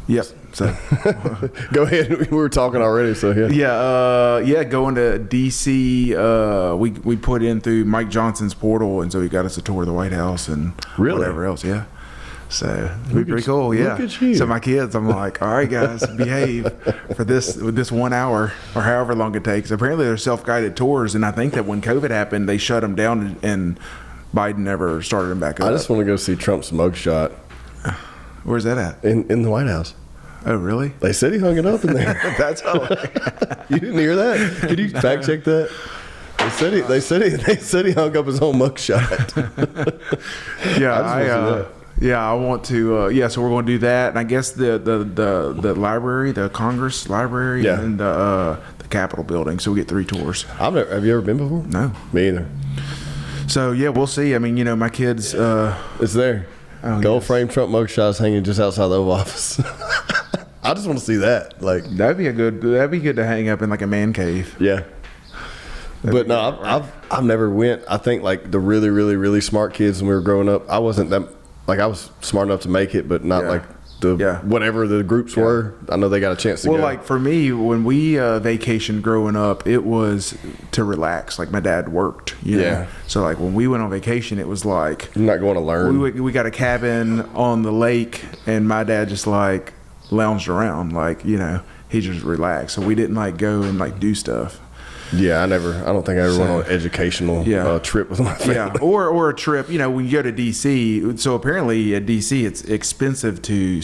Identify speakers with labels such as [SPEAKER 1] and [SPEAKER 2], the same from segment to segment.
[SPEAKER 1] Yep. So
[SPEAKER 2] Go ahead. We were talking already, so yeah.
[SPEAKER 1] going to DC. We put in through Mike Johnson's portal, and so he got us a tour of the White House and whatever else. Yeah. So it'd be pretty cool. Yeah.
[SPEAKER 2] Look at you.
[SPEAKER 1] So my kids, I'm like, all right, guys, behave for this 1 hour or however long it takes. Apparently, they're self-guided tours, and I think that when COVID happened, they shut them down, and Biden never started them back up.
[SPEAKER 2] I just want to go see Trump's mugshot.
[SPEAKER 1] Where's that at?
[SPEAKER 2] In the White House.
[SPEAKER 1] Oh, really?
[SPEAKER 2] They said he hung it up in there.
[SPEAKER 1] That's how.
[SPEAKER 2] You didn't hear that? Could you fact check that? They said he hung up his own mugshot.
[SPEAKER 1] I want to. So we're going to do that, and I guess the library, the Congress library, and the Capitol building. So we get 3 tours.
[SPEAKER 2] Have you ever been before?
[SPEAKER 1] No,
[SPEAKER 2] me either.
[SPEAKER 1] So yeah, we'll see. I mean, my kids.
[SPEAKER 2] It's there. Gold frame Trump mugshots hanging just outside the Oval Office. I just want to see that. Like
[SPEAKER 1] that'd be good to hang up in like a man cave.
[SPEAKER 2] Yeah. But no, I've never went. I think like the really, really, really smart kids when we were growing up, I wasn't that, like I was smart enough to make it, but not like whatever the groups were. I know they got a chance to go.
[SPEAKER 1] Well, like for me, when we vacationed growing up, it was to relax. Like my dad worked, you know? So like when we went on vacation, it was like
[SPEAKER 2] I'm not going to learn.
[SPEAKER 1] We got a cabin on the lake, and my dad just like lounged around, like he just relaxed. So we didn't like go and like do stuff.
[SPEAKER 2] Yeah, I don't think I ever went on an educational trip with my family.
[SPEAKER 1] Yeah, or a trip, when you go to DC. So apparently at DC, it's expensive to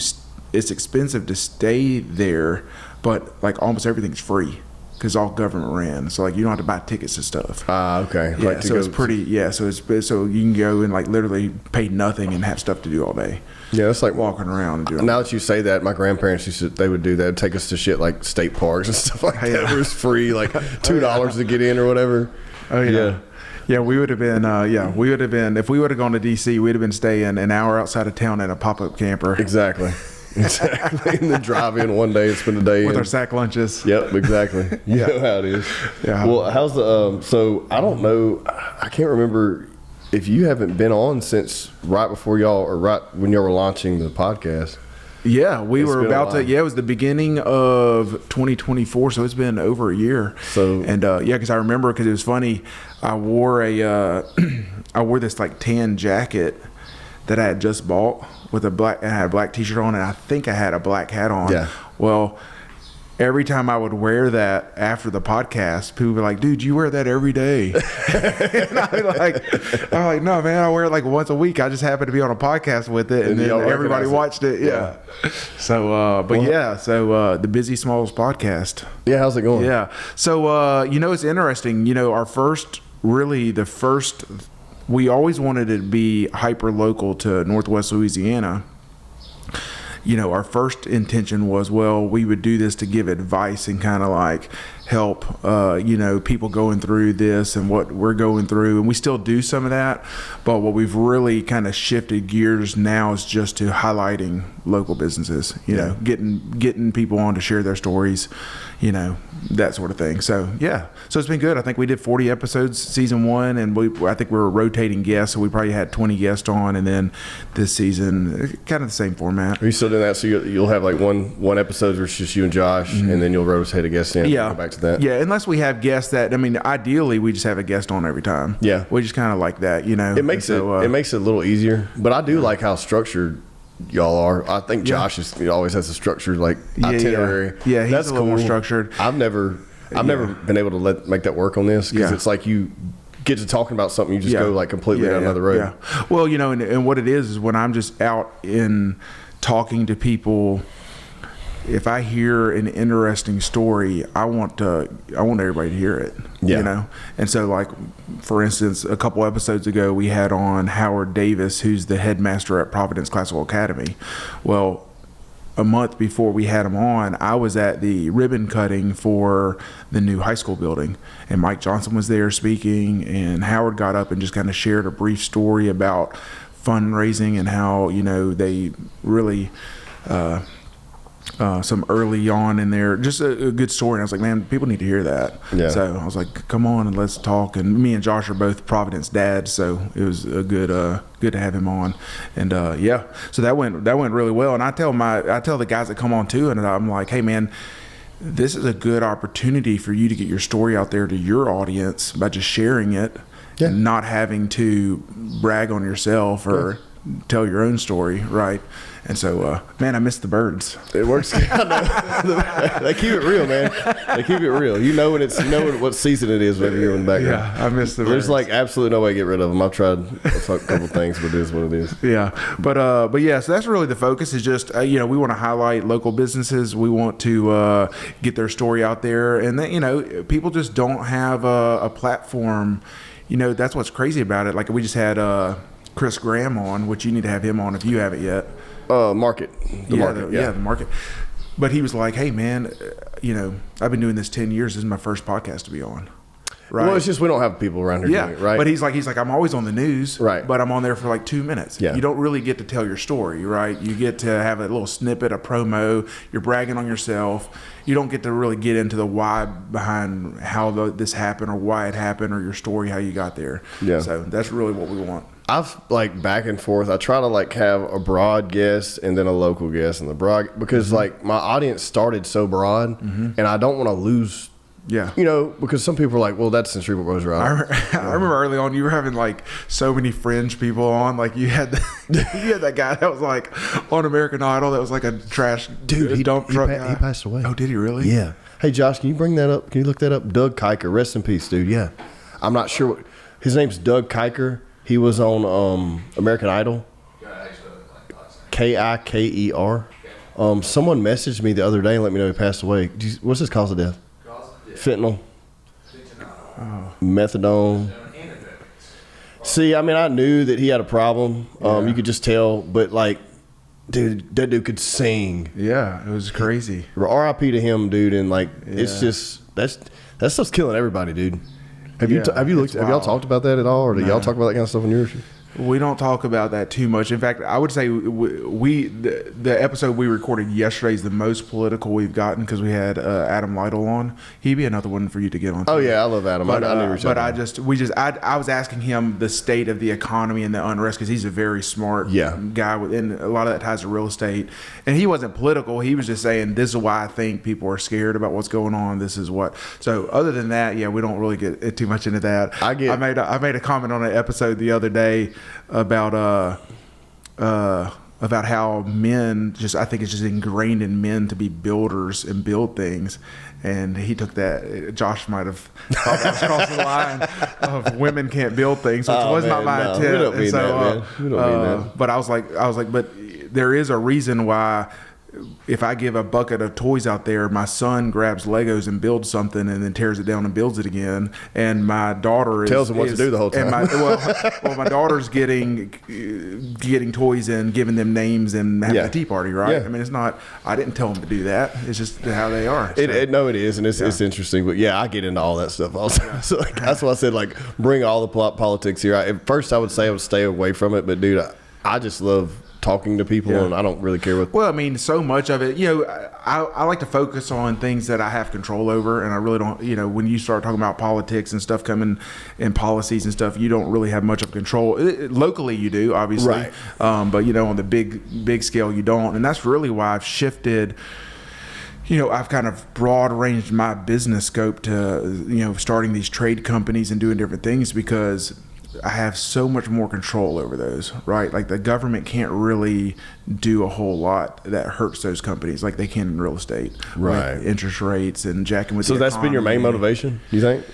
[SPEAKER 1] stay there, but like almost everything's free because all government ran. So like you don't have to buy tickets and stuff.
[SPEAKER 2] Okay.
[SPEAKER 1] Yeah, like so it's pretty. Yeah, so you can go and like literally pay nothing and have stuff to do all day.
[SPEAKER 2] Yeah, it's like
[SPEAKER 1] walking around and doing.
[SPEAKER 2] Now that you say that, my grandparents they would do that. Take us to shit like state parks and stuff like that. It was free, like $2 to get in or whatever.
[SPEAKER 1] Oh yeah. Yeah, we would have been. If we would have gone to DC, we'd have been staying an hour outside of town at a pop-up camper.
[SPEAKER 2] Exactly. And then drive in one day and spend a day
[SPEAKER 1] with our sack lunches.
[SPEAKER 2] Yep, exactly. You know how it is. Yeah. Well, how's the? So I don't know. I can't remember. If you haven't been on since right before y'all, or right when y'all were launching the podcast.
[SPEAKER 1] Yeah, we were about to. Yeah, it was the beginning of 2024, so it's been over a year.
[SPEAKER 2] So
[SPEAKER 1] and because I remember, because it was funny, I wore this like tan jacket that I had just bought with I had a black t-shirt on, and I think I had a black hat on.
[SPEAKER 2] Yeah.
[SPEAKER 1] Well, every time I would wear that after the podcast, people were like, dude, you wear that every day. And I'm like, no, man, I wear it like once a week. I just happen to be on a podcast with it, and then everybody watched it. Yeah. So, the Bizzie Smalls podcast.
[SPEAKER 2] Yeah, how's it going?
[SPEAKER 1] Yeah. So, it's interesting. We always wanted it to be hyper local to Northwest Louisiana. Our first intention was, we would do this to give advice and kind of like help, people going through this and what we're going through. And we still do some of that. But what we've really kind of shifted gears now is just to highlighting local businesses, getting people on to share their stories, that sort of thing. So, so it's been good. I think we did 40 episodes season 1, and I think we were rotating guests. So we probably had 20 guests on. And then this season, kind of the same format.
[SPEAKER 2] Are you still doing that? So you'll have like one episode where it's just you and Josh, and then you'll rotate a guest in and go back to that.
[SPEAKER 1] Yeah, unless we have guests that, ideally we just have a guest on every time.
[SPEAKER 2] Yeah.
[SPEAKER 1] We just kind of like that,
[SPEAKER 2] It makes it a little easier, but I do like how structured y'all are. I think Josh always has a structured itinerary.
[SPEAKER 1] Yeah, he's
[SPEAKER 2] That's
[SPEAKER 1] a little more structured.
[SPEAKER 2] I've never been able to make that work on this because it's like you get to talking about something, you just go like completely down another road.
[SPEAKER 1] Yeah. Well, and what it is when I'm just out in talking to people, if I hear an interesting story, I want everybody to hear it. And so like, for instance, a couple episodes ago, we had on Howard Davis, who's the headmaster at Providence Classical Academy. Well, a month before we had him on, I was at the ribbon cutting for the new high school building, and Mike Johnson was there speaking, and Howard got up and just kind of shared a brief story about fundraising and how, they really some early on in there, just a good story. And I was like, man, people need to hear that.
[SPEAKER 2] Yeah.
[SPEAKER 1] So I was like, come on and let's talk. And me and Josh are both Providence dads, so it was a good to have him on. And so that went really well. And I tell the guys that come on too, and I'm like, hey man, this is a good opportunity for you to get your story out there to your audience by just sharing it and not having to brag on yourself or tell your own story, right? And so, man, I miss the birds.
[SPEAKER 2] It works. They keep it real, man. They keep it real. You know what season it is whenever you're in the background.
[SPEAKER 1] Yeah, I miss the birds.
[SPEAKER 2] There's like absolutely no way to get rid of them. I've tried a couple things, but it is what it is.
[SPEAKER 1] Yeah, but yeah, so that's really the focus. Is just we want to highlight local businesses. We want to get their story out there, and then, people just don't have a platform. That's what's crazy about it. Like we just had Chris Graham on, which you need to have him on if you haven't yet.
[SPEAKER 2] Market. The
[SPEAKER 1] market. But he was like, hey, man, I've been doing this 10 years. This is my first podcast to be on. Right.
[SPEAKER 2] Well, it's just we don't have people around here doing it, right?
[SPEAKER 1] But he's like, I'm always on the news,
[SPEAKER 2] right?
[SPEAKER 1] But I'm on there for like 2 minutes.
[SPEAKER 2] Yeah.
[SPEAKER 1] You don't really get to tell your story, right? You get to have a little snippet, a promo. You're bragging on yourself. You don't get to really get into the why behind how this happened or why it happened or your story, how you got there. Yeah. So that's really what we want.
[SPEAKER 2] I've like back and forth. I try to like have a broad guest and then a local guest, and the broad because like my audience started so broad, and I don't want to lose. Yeah, because some people are like, well, that's in Shreveport Rose Rock.
[SPEAKER 1] I remember early on you were having like so many fringe people on. Like you had that guy that was like on American Idol that was like a trash
[SPEAKER 2] dude.
[SPEAKER 1] Dump truck guy.
[SPEAKER 2] He passed away.
[SPEAKER 1] Oh, did he really?
[SPEAKER 2] Yeah. Hey, Josh, can you bring that up? Can you look that up? Doug Kiker, rest in peace, dude. Yeah, I'm not sure. His name's Doug Kiker. He was on American Idol. Kiker. Someone messaged me the other day and let me know he passed away. What's his cause of death? Fentanyl. Methadone. See, I mean, I knew that he had a problem. You could just tell, but like, dude, that dude could sing.
[SPEAKER 1] Yeah, it was crazy.
[SPEAKER 2] R.I.P. to him, dude. And like, it's just that stuff's killing everybody, dude. Have y'all talked about that at all, or do y'all talk about that kind of stuff on yours?
[SPEAKER 1] We don't talk about that too much. In fact, I would say the episode we recorded yesterday is the most political we've gotten because we had Adam Lytle on. He'd be another one for you to get on.
[SPEAKER 2] Oh yeah, I love Adam.
[SPEAKER 1] But,
[SPEAKER 2] I
[SPEAKER 1] was asking him the state of the economy and the unrest because he's a very smart guy, and a lot of that ties to real estate. And he wasn't political. He was just saying, this is why I think people are scared about what's going on. This is what. So other than that, we don't really get too much into that. I made a comment on an episode the other day about how men I think it's just ingrained in men to be builders and build things, and he took that. Josh might have thought that was crossing the line of women can't build things, which was not my intent.
[SPEAKER 2] We don't mean that, man. We don't mean that.
[SPEAKER 1] But I was like, but there is a reason why. If I give a bucket of toys out there, my son grabs Legos and builds something and then tears it down and builds it again. And my daughter
[SPEAKER 2] tells him what to do the whole time.
[SPEAKER 1] And my daughter's getting toys and giving them names and having a tea party, right? Yeah. I mean, it's not. I didn't tell them to do that. It's just how they are. So.
[SPEAKER 2] It is, and it's interesting. But I get into all that stuff also. So that's why I said bring all the politics here. At first, I would say I would stay away from it, but dude, I just love talking to people, and I don't really care what.
[SPEAKER 1] Well, I mean, so much of it, I like to focus on things that I have control over, and I really don't. When you start talking about politics and stuff coming and policies and stuff, you don't really have much of control. Locally, you do, obviously,
[SPEAKER 2] right?
[SPEAKER 1] But on the big scale, you don't, and that's really why I've shifted. I've kind of broad ranged my business scope to starting these trade companies and doing different things because I have so much more control over those, right? Like the government can't really do a whole lot that hurts those companies like they can in real estate.
[SPEAKER 2] Right.
[SPEAKER 1] Like interest rates and jacking with
[SPEAKER 2] the economy. So that's been your main motivation, you think,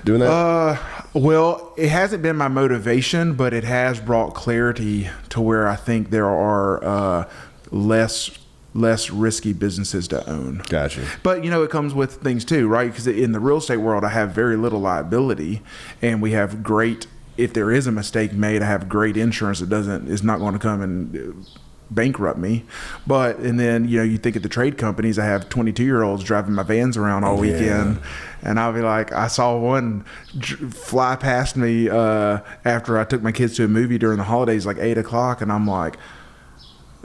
[SPEAKER 2] doing that?
[SPEAKER 1] Well, it hasn't been my motivation, but it has brought clarity to where I think there are less risky businesses to own.
[SPEAKER 2] Gotcha.
[SPEAKER 1] But it comes with things too, right? Because in the real estate world, I have very little liability, and we have great. If there is a mistake made, I have great insurance that is not going to come and bankrupt me. And then you think of the trade companies. I have 22-year-olds driving my vans around all weekend, and I'll be like, I saw one fly past me after I took my kids to a movie during the holidays, like 8:00, and I'm like,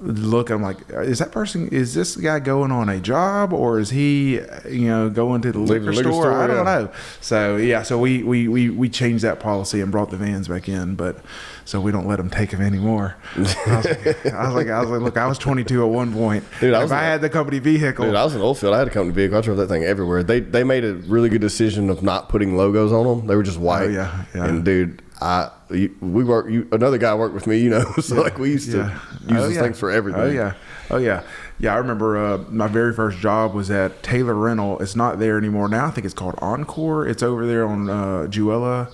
[SPEAKER 1] look, I'm like, is this guy going on a job, or is he, going to the liquor store? I don't know. So we changed that policy and brought the vans back in, but so we don't let them take them anymore. I was like, look, I was 22 at one point. Dude, I had the company vehicle.
[SPEAKER 2] Dude, I was in Oldfield. I had a company vehicle. I drove that thing everywhere. They made a really good decision of not putting logos on them. They were just white. Oh, yeah. And dude, another guy worked with me, so like we used to use those things for everything.
[SPEAKER 1] Oh yeah. I remember my very first job was at Taylor Rental. It's not there anymore now. I think it's called Encore. It's over there on Juella.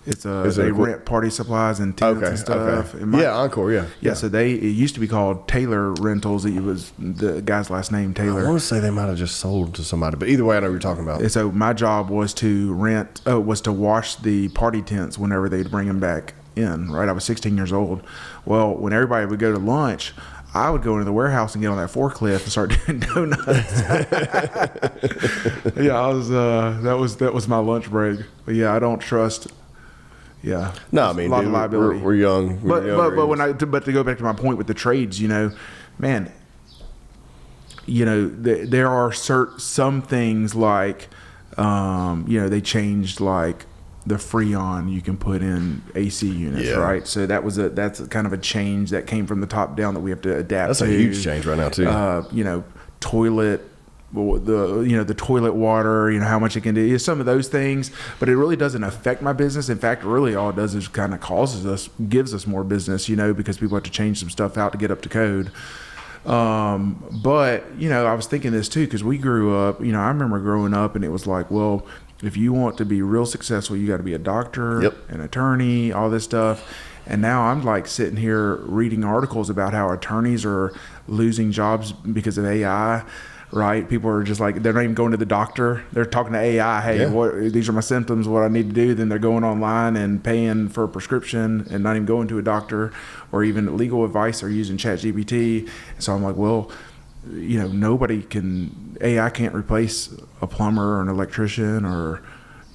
[SPEAKER 1] It's they rent party supplies and tents and stuff.
[SPEAKER 2] Okay. Encore. Yeah.
[SPEAKER 1] So it used to be called Taylor Rentals. It was the guy's last name, Taylor.
[SPEAKER 2] I want to say they might have just sold to somebody, but either way, I know what you're talking about.
[SPEAKER 1] And so my job was to wash the party tents whenever they'd bring them back in. Right, I was 16 years old. Well, when everybody would go to lunch, I would go into the warehouse and get on that forklift and start doing donuts. That was my lunch break. But I don't trust. Yeah.
[SPEAKER 2] No, I mean, a lot of liability. We're young.
[SPEAKER 1] But to go back to my point with the trades, man, there are some things like, they changed like the Freon you can put in AC units, right? So that's kind of a change that came from the top down that we have to adapt.
[SPEAKER 2] That's a huge change right now too.
[SPEAKER 1] Toilet. The toilet water, how much it can do, some of those things, but it really doesn't affect my business. In fact, really all it does is kind of gives us more business, because people have to change some stuff out to get up to code. But I was thinking this too, because we grew up, I remember growing up and it was like, well, if you want to be real successful, you got to be a doctor, an attorney, all this stuff. And now I'm like sitting here reading articles about how attorneys are losing jobs because of AI. Right, people are just like, they're not even going to the doctor. They're talking to AI. Hey, these are my symptoms. What I need to do. Then they're going online and paying for a prescription and not even going to a doctor or even legal advice or using ChatGPT. So I'm like, well, AI can't replace a plumber or an electrician or,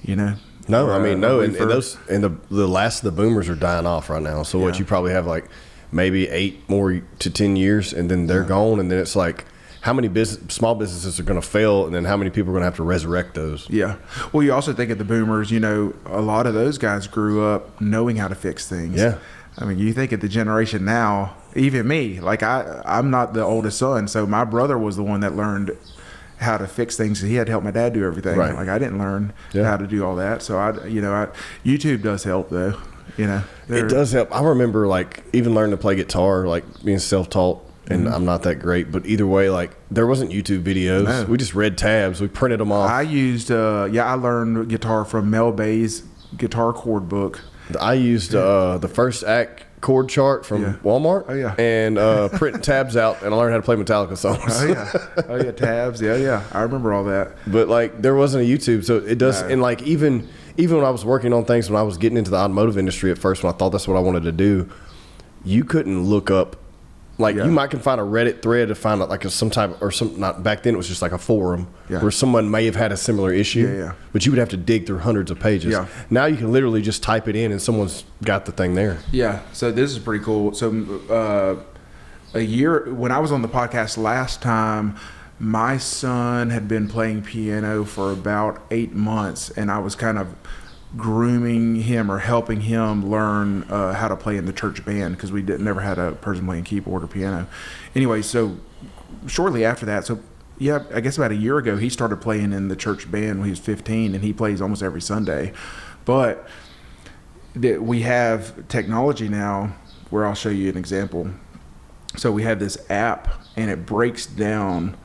[SPEAKER 2] No, I mean, no, and the last of the boomers are dying off right now. So what you probably have like maybe 8 more to 10 years, and then they're gone, and then it's like, how many small businesses are going to fail, and then how many people are going to have to resurrect those? Yeah.
[SPEAKER 1] Well, you also think of the boomers, a lot of those guys grew up knowing how to fix things.
[SPEAKER 2] Yeah.
[SPEAKER 1] I mean, you think of the generation now, even me, like I'm not the oldest son, so my brother was the one that learned how to fix things. He had to help my dad do everything.
[SPEAKER 2] Right.
[SPEAKER 1] Like I didn't learn how to do all that. So YouTube does help though.
[SPEAKER 2] It does help. I remember like even learning to play guitar, like being self-taught. And I'm not that great, but either way, like there wasn't YouTube videos. No. We just read tabs. We printed them off.
[SPEAKER 1] I used, I learned guitar from Mel Bay's guitar chord book.
[SPEAKER 2] I used the first act chord chart from Walmart.
[SPEAKER 1] Oh yeah.
[SPEAKER 2] And print tabs out, and I learned how to play Metallica songs.
[SPEAKER 1] Oh yeah, tabs. Yeah. I remember all that.
[SPEAKER 2] But like there wasn't a YouTube, so it does. No. And like even when I was working on things, when I was getting into the automotive industry at first, when I thought that's what I wanted to do, you couldn't look up. Like you might can find a Reddit thread to find out like some type or some not back then it was just like a forum where someone may have had a similar issue. But you would have to dig through hundreds of pages. Yeah. Now you can literally just type it in and someone's got the thing there.
[SPEAKER 1] Yeah. So this is pretty cool. So a year when I was on the podcast last time, my son had been playing piano for about 8 months, and I was kind of grooming him or helping him learn how to play in the church band because we never had a person playing keyboard or piano. Anyway, so shortly after that, I guess about a year ago, he started playing in the church band when he was 15, and he plays almost every Sunday. But we have technology now where I'll show you an example. So we have this app, and it breaks down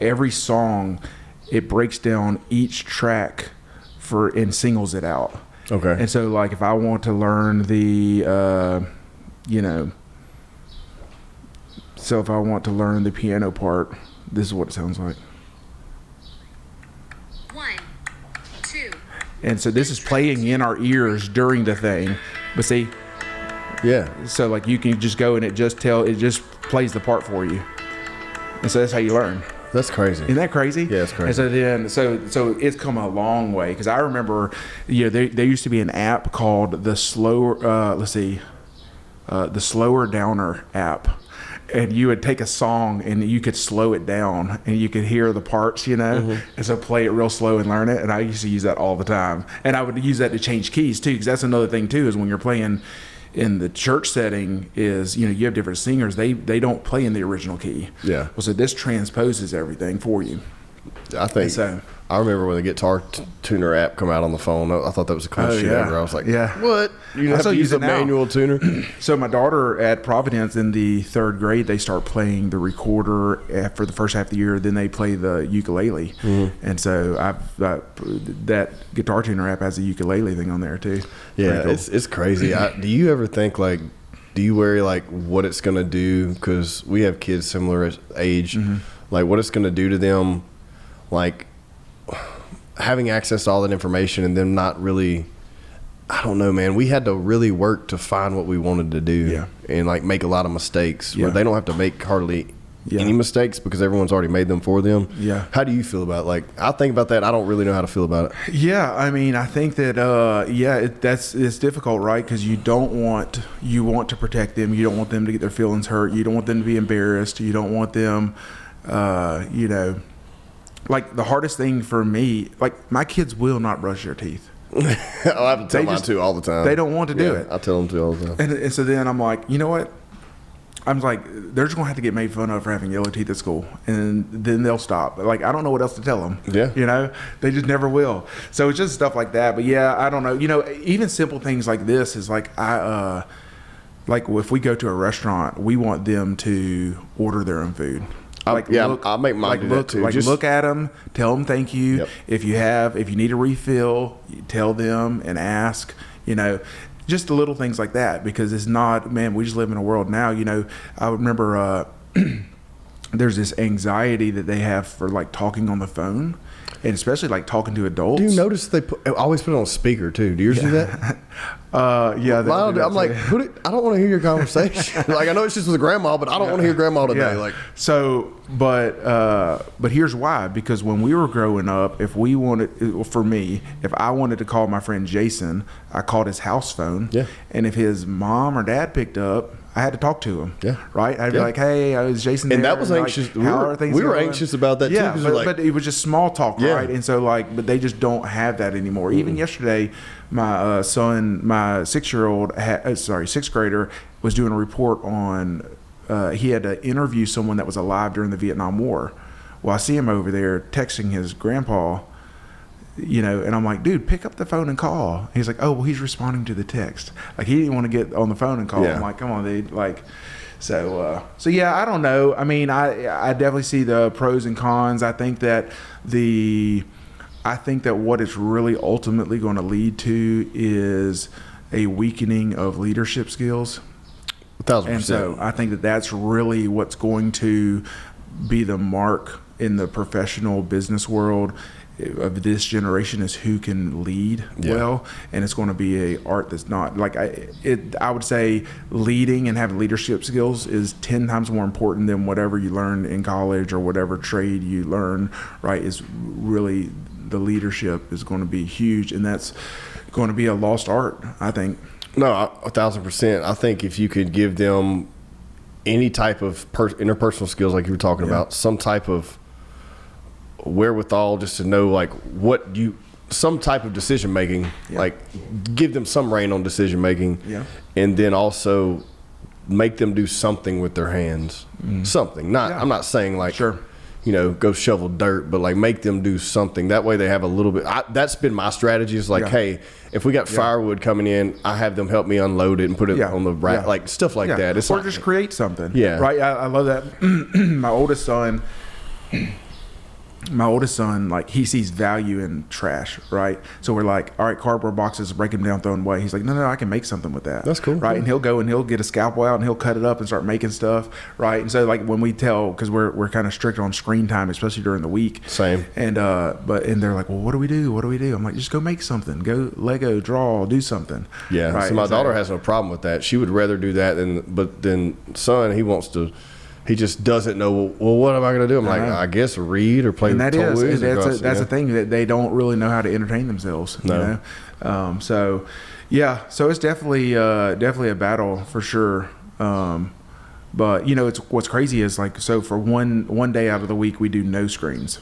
[SPEAKER 1] every song. It breaks down each track and singles it out.
[SPEAKER 2] Okay.
[SPEAKER 1] And so like if I want to learn the if I want to learn the piano part, this is what it sounds like. 1, 2. And so this is playing in our ears during the thing. But see, so like you can just go and it just plays the part for you. And so that's how you learn.
[SPEAKER 2] That's crazy.
[SPEAKER 1] Isn't that crazy?
[SPEAKER 2] Yeah, it's crazy.
[SPEAKER 1] And so it's come a long way because I remember, there used to be an app called the Slow. Let's see. the slower downer app. And you would take a song and you could slow it down and you could hear the parts, and so play it real slow and learn it. And I used to use that all the time. And I would use that to change keys too, because that's another thing too, is when you're playing in the church setting is, you have different singers. They don't play in the original key.
[SPEAKER 2] Yeah.
[SPEAKER 1] Well, so this transposes everything for you.
[SPEAKER 2] I think I remember when the guitar tuner app come out on the phone. I thought that was the coolest shit ever. I was like, what? You have to use a manual tuner?
[SPEAKER 1] So my daughter at Providence in the 3rd grade, they start playing the recorder for the first half of the year. Then they play the ukulele. And so that guitar tuner app has a ukulele thing on there too.
[SPEAKER 2] Yeah, cool. It's crazy. Do you ever think do you worry what it's going to do? Because we have kids similar age, what it's going to do to them, having access to all that information and them not really, I don't know, man. We had to really work to find what we wanted to do and make a lot of mistakes where they don't have to make hardly any mistakes because everyone's already made them for them. Yeah. How do you feel about it? I think about that. I don't really know how to feel about it.
[SPEAKER 1] Yeah. I mean, I think that, it's difficult, right? Because you want to protect them. You don't want them to get their feelings hurt. You don't want them to be embarrassed. You don't want them, the hardest thing for me, my kids will not brush their teeth.
[SPEAKER 2] I have to tell mine too all the time.
[SPEAKER 1] They don't want to do it.
[SPEAKER 2] I tell them to all the time.
[SPEAKER 1] And so then I'm like, you know what? I'm like, they're just going to have to get made fun of for having yellow teeth at school. And then they'll stop. I don't know what else to tell them. Yeah. They just never will. So it's just stuff like that. But yeah, I don't know. Even simple things like this is if we go to a restaurant, we want them to order their own food.
[SPEAKER 2] I'll make mine do that too.
[SPEAKER 1] Look at them, tell them thank you. Yep. If you need a refill, you tell them and ask. Just the little things like that, because it's not, man. We just live in a world now. I remember there's this anxiety that they have for talking on the phone, and especially talking to adults.
[SPEAKER 2] Do you notice they always put it on speaker too? Do you do that? I'm like, I don't want to hear your conversation. I know it's just with grandma, but I don't want to hear grandma today.
[SPEAKER 1] But here's why. Because when we were growing up, if I wanted to call my friend Jason, I called his house phone. Yeah. And if his mom or dad picked up, I had to talk to him. Yeah. Right? I'd be like, hey, is Jason there?
[SPEAKER 2] And that was anxious. How are things going? We were anxious about that too.
[SPEAKER 1] Yeah, but it was just small talk, right? And so but they just don't have that anymore. Even yesterday, my son, my 6-year-old, 6th grader, was doing a report on, he had to interview someone that was alive during the Vietnam War. Well, I see him over there texting his grandpa, and I'm like, dude, pick up the phone and call. He's like, oh, well, he's responding to the text. He didn't want to get on the phone and call. Yeah. I'm like, come on, dude. So yeah, I don't know. I mean, I definitely see the pros and cons. I think that what it's really ultimately going to lead to is a weakening of leadership skills.
[SPEAKER 2] 1,000%.
[SPEAKER 1] And so I think that that's really what's going to be the mark in the professional business world of this generation, is who can lead well. And it's going to be a art that's not I would say leading and having leadership skills is 10 times more important than whatever you learn in college or whatever trade you learn, right? Is really, the leadership is going to be huge, and that's going to be a lost art, I think.
[SPEAKER 2] No, 1,000%. I think if you could give them any type of interpersonal skills, like you were talking about, some type of wherewithal just to know some type of decision making, give them some reign on decision making, and then also make them do something with their hands. Something. I'm not saying sure, go shovel dirt, but make them do something. That way they have a little bit. That's been my strategy. Is hey, if we got firewood coming in, I have them help me unload it and put it on the rack, stuff like that. It's
[SPEAKER 1] or just create something.
[SPEAKER 2] Yeah.
[SPEAKER 1] Right. I love that. My oldest son, he sees value in trash, right? So we're like, all right, cardboard boxes, break them down, throw them away. He's like, no, I can make something with that.
[SPEAKER 2] That's cool.
[SPEAKER 1] Right? And he'll go and he'll get a scalpel out and he'll cut it up and start making stuff, right? And so when we tell, because we're kind of strict on screen time, especially during the week.
[SPEAKER 2] Same.
[SPEAKER 1] And they're like, well, what do we do? I'm like, just go make something. Go Lego, draw, do something.
[SPEAKER 2] Yeah. Right? So my daughter has no problem with that. She would rather do that but then son, he just doesn't know, well, what am I going to do? I'm like, I guess read or play with toys.
[SPEAKER 1] That's a thing that they don't really know how to entertain themselves. No. So, Yeah, so it's definitely a battle for sure. But it's what's crazy is like, so for one day out of the week we do no screens,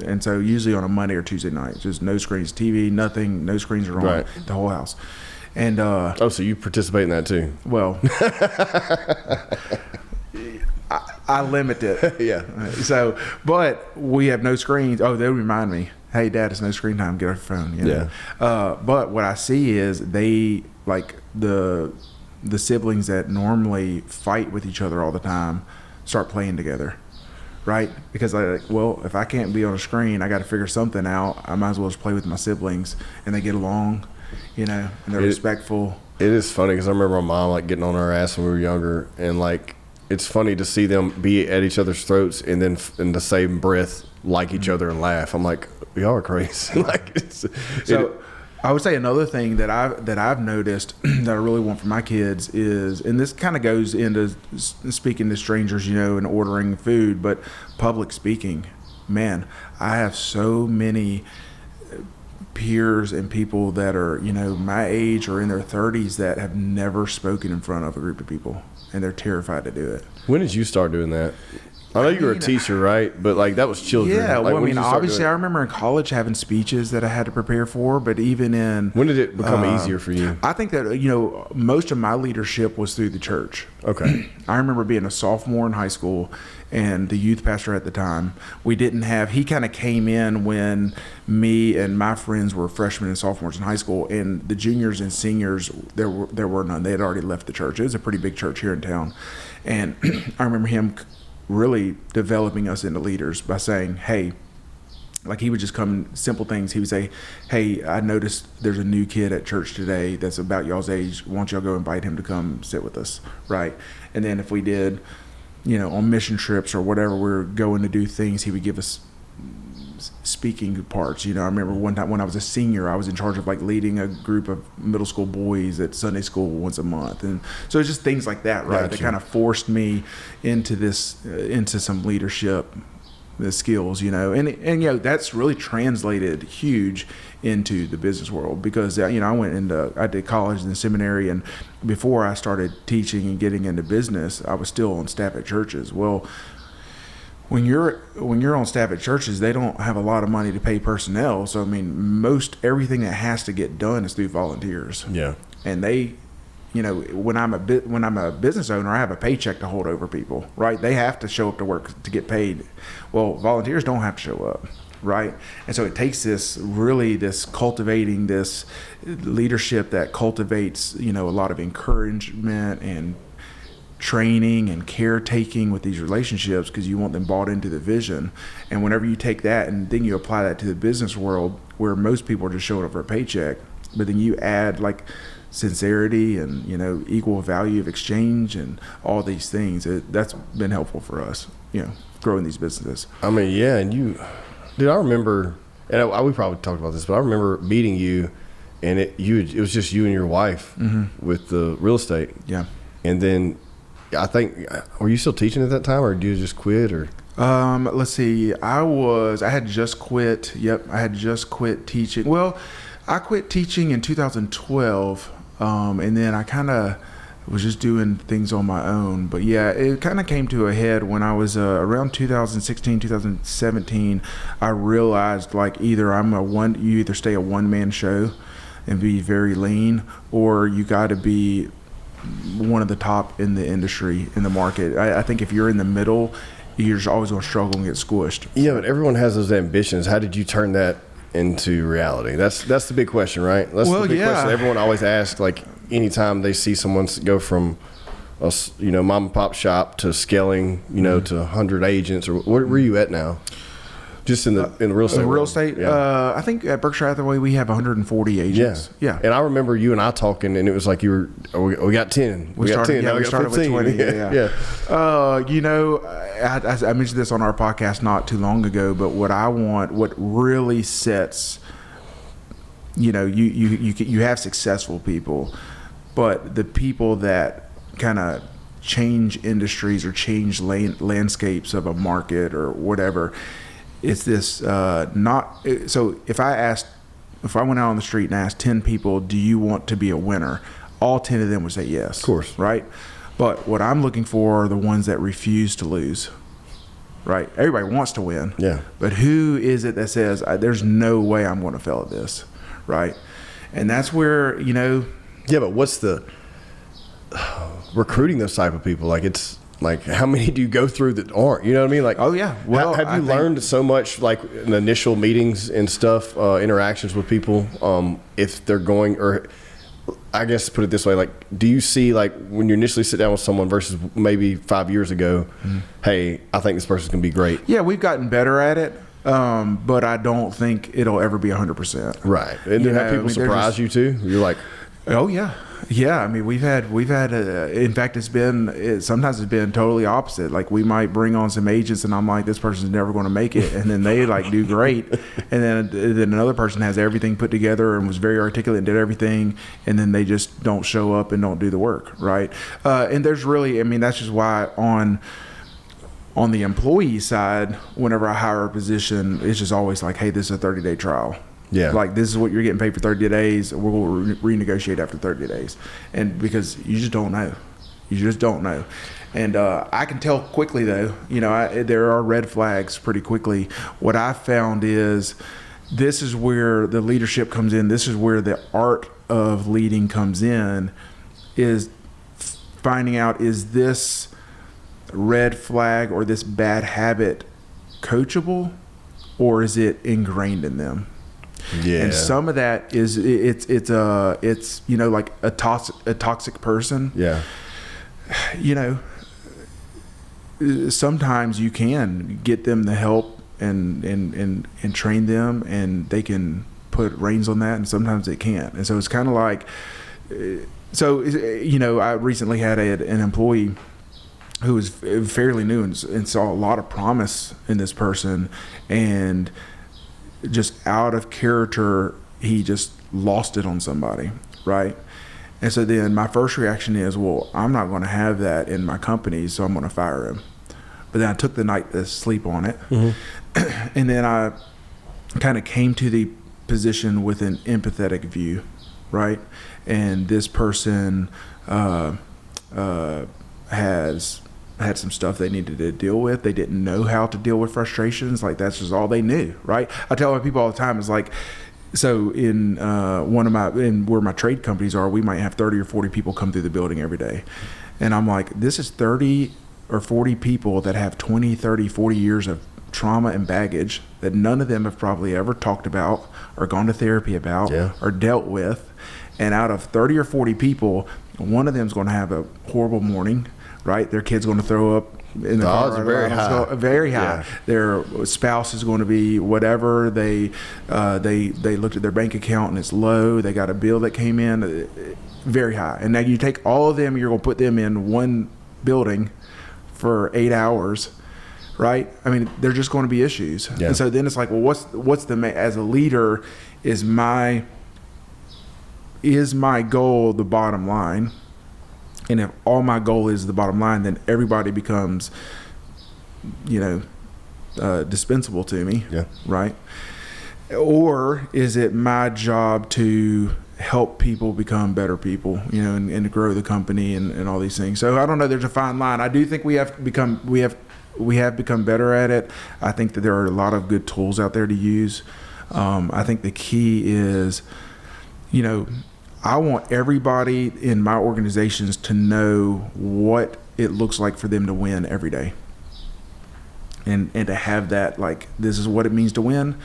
[SPEAKER 1] and so usually on a Monday or Tuesday night, just no screens, TV, nothing, no screens are on the whole house. And
[SPEAKER 2] so you participate in that too?
[SPEAKER 1] Well, I limit it.
[SPEAKER 2] Yeah.
[SPEAKER 1] So, but we have no screens. Oh, they'll remind me, hey, Dad, it's no screen time. Get off your phone.
[SPEAKER 2] Yeah.
[SPEAKER 1] But what I see is they like the siblings that normally fight with each other all the time start playing together, right? Because if I can't be on a screen, I got to figure something out. I might as well just play with my siblings, and they get along, and they're respectful.
[SPEAKER 2] It is funny because I remember my mom like getting on our ass when we were younger, and like it's funny to see them be at each other's throats and then in the same breath like each other and laugh. I'm like, y'all are crazy.
[SPEAKER 1] I would say another thing that I've noticed that I really want for my kids is, and this kind of goes into speaking to strangers, and ordering food, but public speaking. Man, I have so many peers and people that are, my age or in their 30s that have never spoken in front of a group of people, and they're terrified to do it.
[SPEAKER 2] When did you start doing that? I know you were a teacher, right? But like that was children.
[SPEAKER 1] Yeah,
[SPEAKER 2] like,
[SPEAKER 1] obviously I remember in college having speeches that I had to prepare for, but even in...
[SPEAKER 2] When did it become easier for you?
[SPEAKER 1] I think that, most of my leadership was through the church.
[SPEAKER 2] Okay.
[SPEAKER 1] I remember being a sophomore in high school, and the youth pastor at the time, he kind of came in when me and my friends were freshmen and sophomores in high school, and the juniors and seniors, there were none. They had already left the church. It was a pretty big church here in town. And I remember him really developing us into leaders by saying, hey, like he would just come, simple things. He would say, hey, I noticed there's a new kid at church today that's about y'all's age. Why don't y'all go invite him to come sit with us, right? And then if we did, on mission trips or whatever, we were going to do things, he would give us speaking parts. I remember one time when I was a senior, I was in charge of like leading a group of middle school boys at Sunday school once a month, and so it's just things like that, right?
[SPEAKER 2] Gotcha.
[SPEAKER 1] That kind of forced me into some leadership skills, and that's really translated huge into the business world because I did college and seminary, and before I started teaching and getting into business, I was still on staff at churches. Well, when you're on staff at churches, they don't have a lot of money to pay personnel. So most everything that has to get done is through volunteers.
[SPEAKER 2] Yeah.
[SPEAKER 1] And they, when I'm a business owner, I have a paycheck to hold over people, right? They have to show up to work to get paid. Well, volunteers don't have to show up, right? And so it takes this cultivating this leadership that cultivates, a lot of encouragement and training and caretaking with these relationships because you want them bought into the vision. And whenever you take that and then you apply that to the business world where most people are just showing up for a paycheck, but then you add like sincerity and equal value of exchange and all these things, that's been helpful for us, growing these businesses.
[SPEAKER 2] Yeah, and I remember, and we probably talked about this, but I remember meeting you, and it was just you and your wife with the real estate.
[SPEAKER 1] Yeah.
[SPEAKER 2] And then I think, were you still teaching at that time, or did you just quit, or?
[SPEAKER 1] Let's see. I had just quit. Yep, I had just quit teaching. Well, I quit teaching in 2012, and then I kind of was just doing things on my own. But yeah, it kind of came to a head when I was around 2016, 2017. I realized like you either stay a one-man show and be very lean, or you got to be one of the top in the industry, in the market. I think if you're in the middle, you're just always going to struggle and get squished.
[SPEAKER 2] Yeah, but everyone has those ambitions. How did you turn that into reality? That's the big question, right? That's the big question everyone always asks, like anytime they see someone go from a mom and pop shop to scaling, to 100 agents, or where are you at now? Just in the real estate.
[SPEAKER 1] Real estate.
[SPEAKER 2] Yeah.
[SPEAKER 1] I think at Berkshire Hathaway we have 140 agents. Yeah.
[SPEAKER 2] And I remember you and I talking, and it was like we got 10. We got 10.
[SPEAKER 1] Yeah, we started with 20. Yeah. I mentioned this on our podcast not too long ago, but what really sets, you have successful people, but the people that kind of change industries or change landscapes of a market or whatever. It's this so if I asked if I went out on the street and asked 10 people, do you want to be a winner? All 10 of them would say yes.
[SPEAKER 2] Of course.
[SPEAKER 1] Right? But what I'm looking for are the ones that refuse to lose. Right? Everybody wants to win.
[SPEAKER 2] Yeah.
[SPEAKER 1] But who is it that says, there's no way I'm going to fail at this? Right? And that's where, Yeah,
[SPEAKER 2] but what's the recruiting those type of people? Like, it's like, how many do you go through that aren't? You know what I mean? Like,
[SPEAKER 1] oh yeah. Well,
[SPEAKER 2] have you learned so much, like in initial meetings and stuff, interactions with people, if they're going, or I guess put it this way, like, do you see, like, when you initially sit down with someone versus maybe 5 years ago, hey, I think this person's gonna be great?
[SPEAKER 1] Yeah, we've gotten better at it. But I don't think it'll ever be 100%.
[SPEAKER 2] Right. And then have people surprise you too? You're like,
[SPEAKER 1] oh yeah. Yeah. I mean, we've had, in fact, sometimes it's been totally opposite. Like, we might bring on some agents and I'm like, this person's never going to make it. And then they like do great. And then another person has everything put together and was very articulate and did everything. And then they just don't show up and don't do the work. Right. And there's really, I mean, that's just why on the employee side, whenever I hire a position, it's just always like, hey, this is a 30-day trial.
[SPEAKER 2] Yeah. Like,
[SPEAKER 1] this is what you're getting paid for 30 days. We're going to renegotiate after 30 days. And because you just don't know. You just don't know. And I can tell quickly, though, there are red flags pretty quickly. What I found is this is where the leadership comes in. This is where the art of leading comes in, is finding out, is this red flag or this bad habit coachable, or is it ingrained in them?
[SPEAKER 2] Yeah. And
[SPEAKER 1] some of that is it's like a toxic person.
[SPEAKER 2] Yeah.
[SPEAKER 1] Sometimes you can get them the help and train them, and they can put reins on that, and sometimes they can't. And so it's kind of like, I recently had an employee who was fairly new and saw a lot of promise in this person, and just out of character, he just lost it on somebody, right? And so then my first reaction is, well, I'm not going to have that in my company, so I'm going to fire him. But then I took the night to sleep on it. Mm-hmm. And then I kind of came to the position with an empathetic view, right? And this person has had some stuff they needed to deal with. They didn't know how to deal with frustrations. Like, that's just all they knew, right? I tell my people all the time, it's like, so in where my trade companies are, we might have 30 or 40 people come through the building every day. And I'm like, this is 30 or 40 people that have 20, 30, 40 years of trauma and baggage that none of them have probably ever talked about or gone to therapy about or dealt with. And out of 30 or 40 people, one of them is going to have a horrible morning, right? Their kid's going to throw up in the
[SPEAKER 2] odds are very high.
[SPEAKER 1] Very high. Yeah. Their spouse is going to be whatever. They looked at their bank account and it's low. They got a bill that came in, very high. And now you take all of them, you're going to put them in one building for 8 hours, right? I mean, they're just going to be issues. Yeah. And so then it's like, well, what's as a leader, is my goal the bottom line? And if all my goal is the bottom line, then everybody becomes, dispensable to me, right? Or is it my job to help people become better people, and to grow the company and all these things? So I don't know. There's a fine line. I do think we have become better at it. I think that there are a lot of good tools out there to use. I think the key is, I want everybody in my organizations to know what it looks like for them to win every day. And to have that, like, this is what it means to win.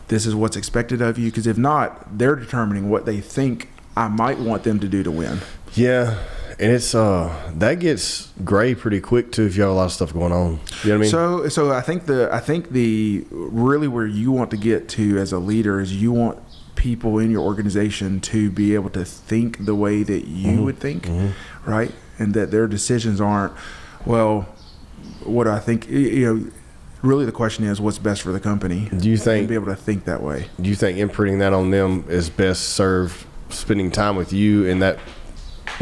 [SPEAKER 1] This is what's expected of you. Because if not, they're determining what they think I might want them to do to win.
[SPEAKER 2] Yeah. And it's that gets gray pretty quick too if you have a lot of stuff going on. You know what I mean?
[SPEAKER 1] So I think the really where you want to get to as a leader is you want people in your organization to be able to think the way that you would think, right? And that their decisions aren't, well, what I think, really the question is what's best for the company.
[SPEAKER 2] Do you think,
[SPEAKER 1] and be able to think that way?
[SPEAKER 2] Do you think imprinting that on them is best served spending time with you in that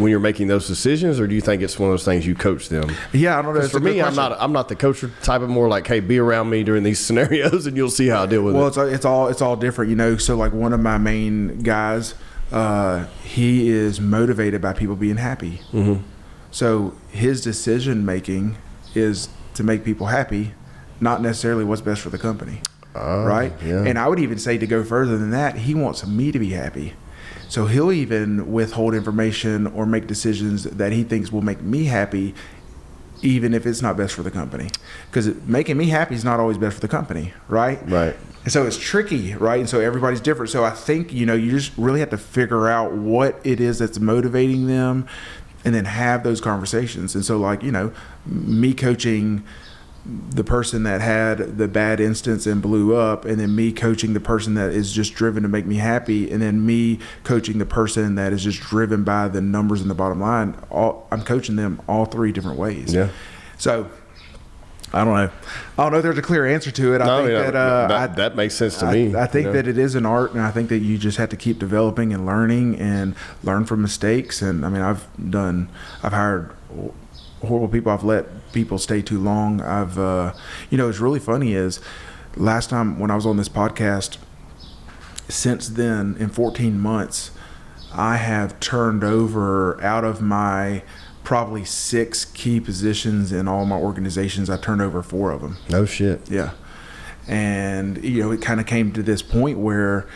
[SPEAKER 2] when you're making those decisions, or do you think it's one of those things you coach them?
[SPEAKER 1] Yeah, I don't know.
[SPEAKER 2] For me, I'm not the coach type. Of more like, hey, be around me during these scenarios, and you'll see how I deal with it.
[SPEAKER 1] Well, it's all different, you know. So like one of my main guys, he is motivated by people being happy. Mm-hmm. So his decision making is to make people happy, not necessarily what's best for the company. Right?
[SPEAKER 2] Yeah.
[SPEAKER 1] And I would even say, to go further than that, he wants me to be happy. So he'll even withhold information or make decisions that he thinks will make me happy, even if it's not best for the company. Because making me happy is not always best for the company, right?
[SPEAKER 2] Right.
[SPEAKER 1] And so it's tricky, right? And so everybody's different. So I think, you know, you just really have to figure out what it is that's motivating them and then have those conversations. And so, like, you know, me coaching the person that had the bad instance and blew up, and then me coaching the person that is just driven to make me happy, and then me coaching the person that is just driven by the numbers in the bottom line. I'm coaching them all three different ways.
[SPEAKER 2] Yeah.
[SPEAKER 1] So I don't know if there's a clear answer to it.
[SPEAKER 2] That makes sense to me.
[SPEAKER 1] I think that it is an art, and I think that you just have to keep developing and learning and learn from mistakes. And I mean, I've hired horrible people. I've let people stay too long. It's really funny is last time when I was on this podcast, since then in 14 months, I have turned over out of my probably 6 key positions in all my organizations. I turned over 4 of them.
[SPEAKER 2] No shit.
[SPEAKER 1] Yeah. And, you know, it kind of came to this point where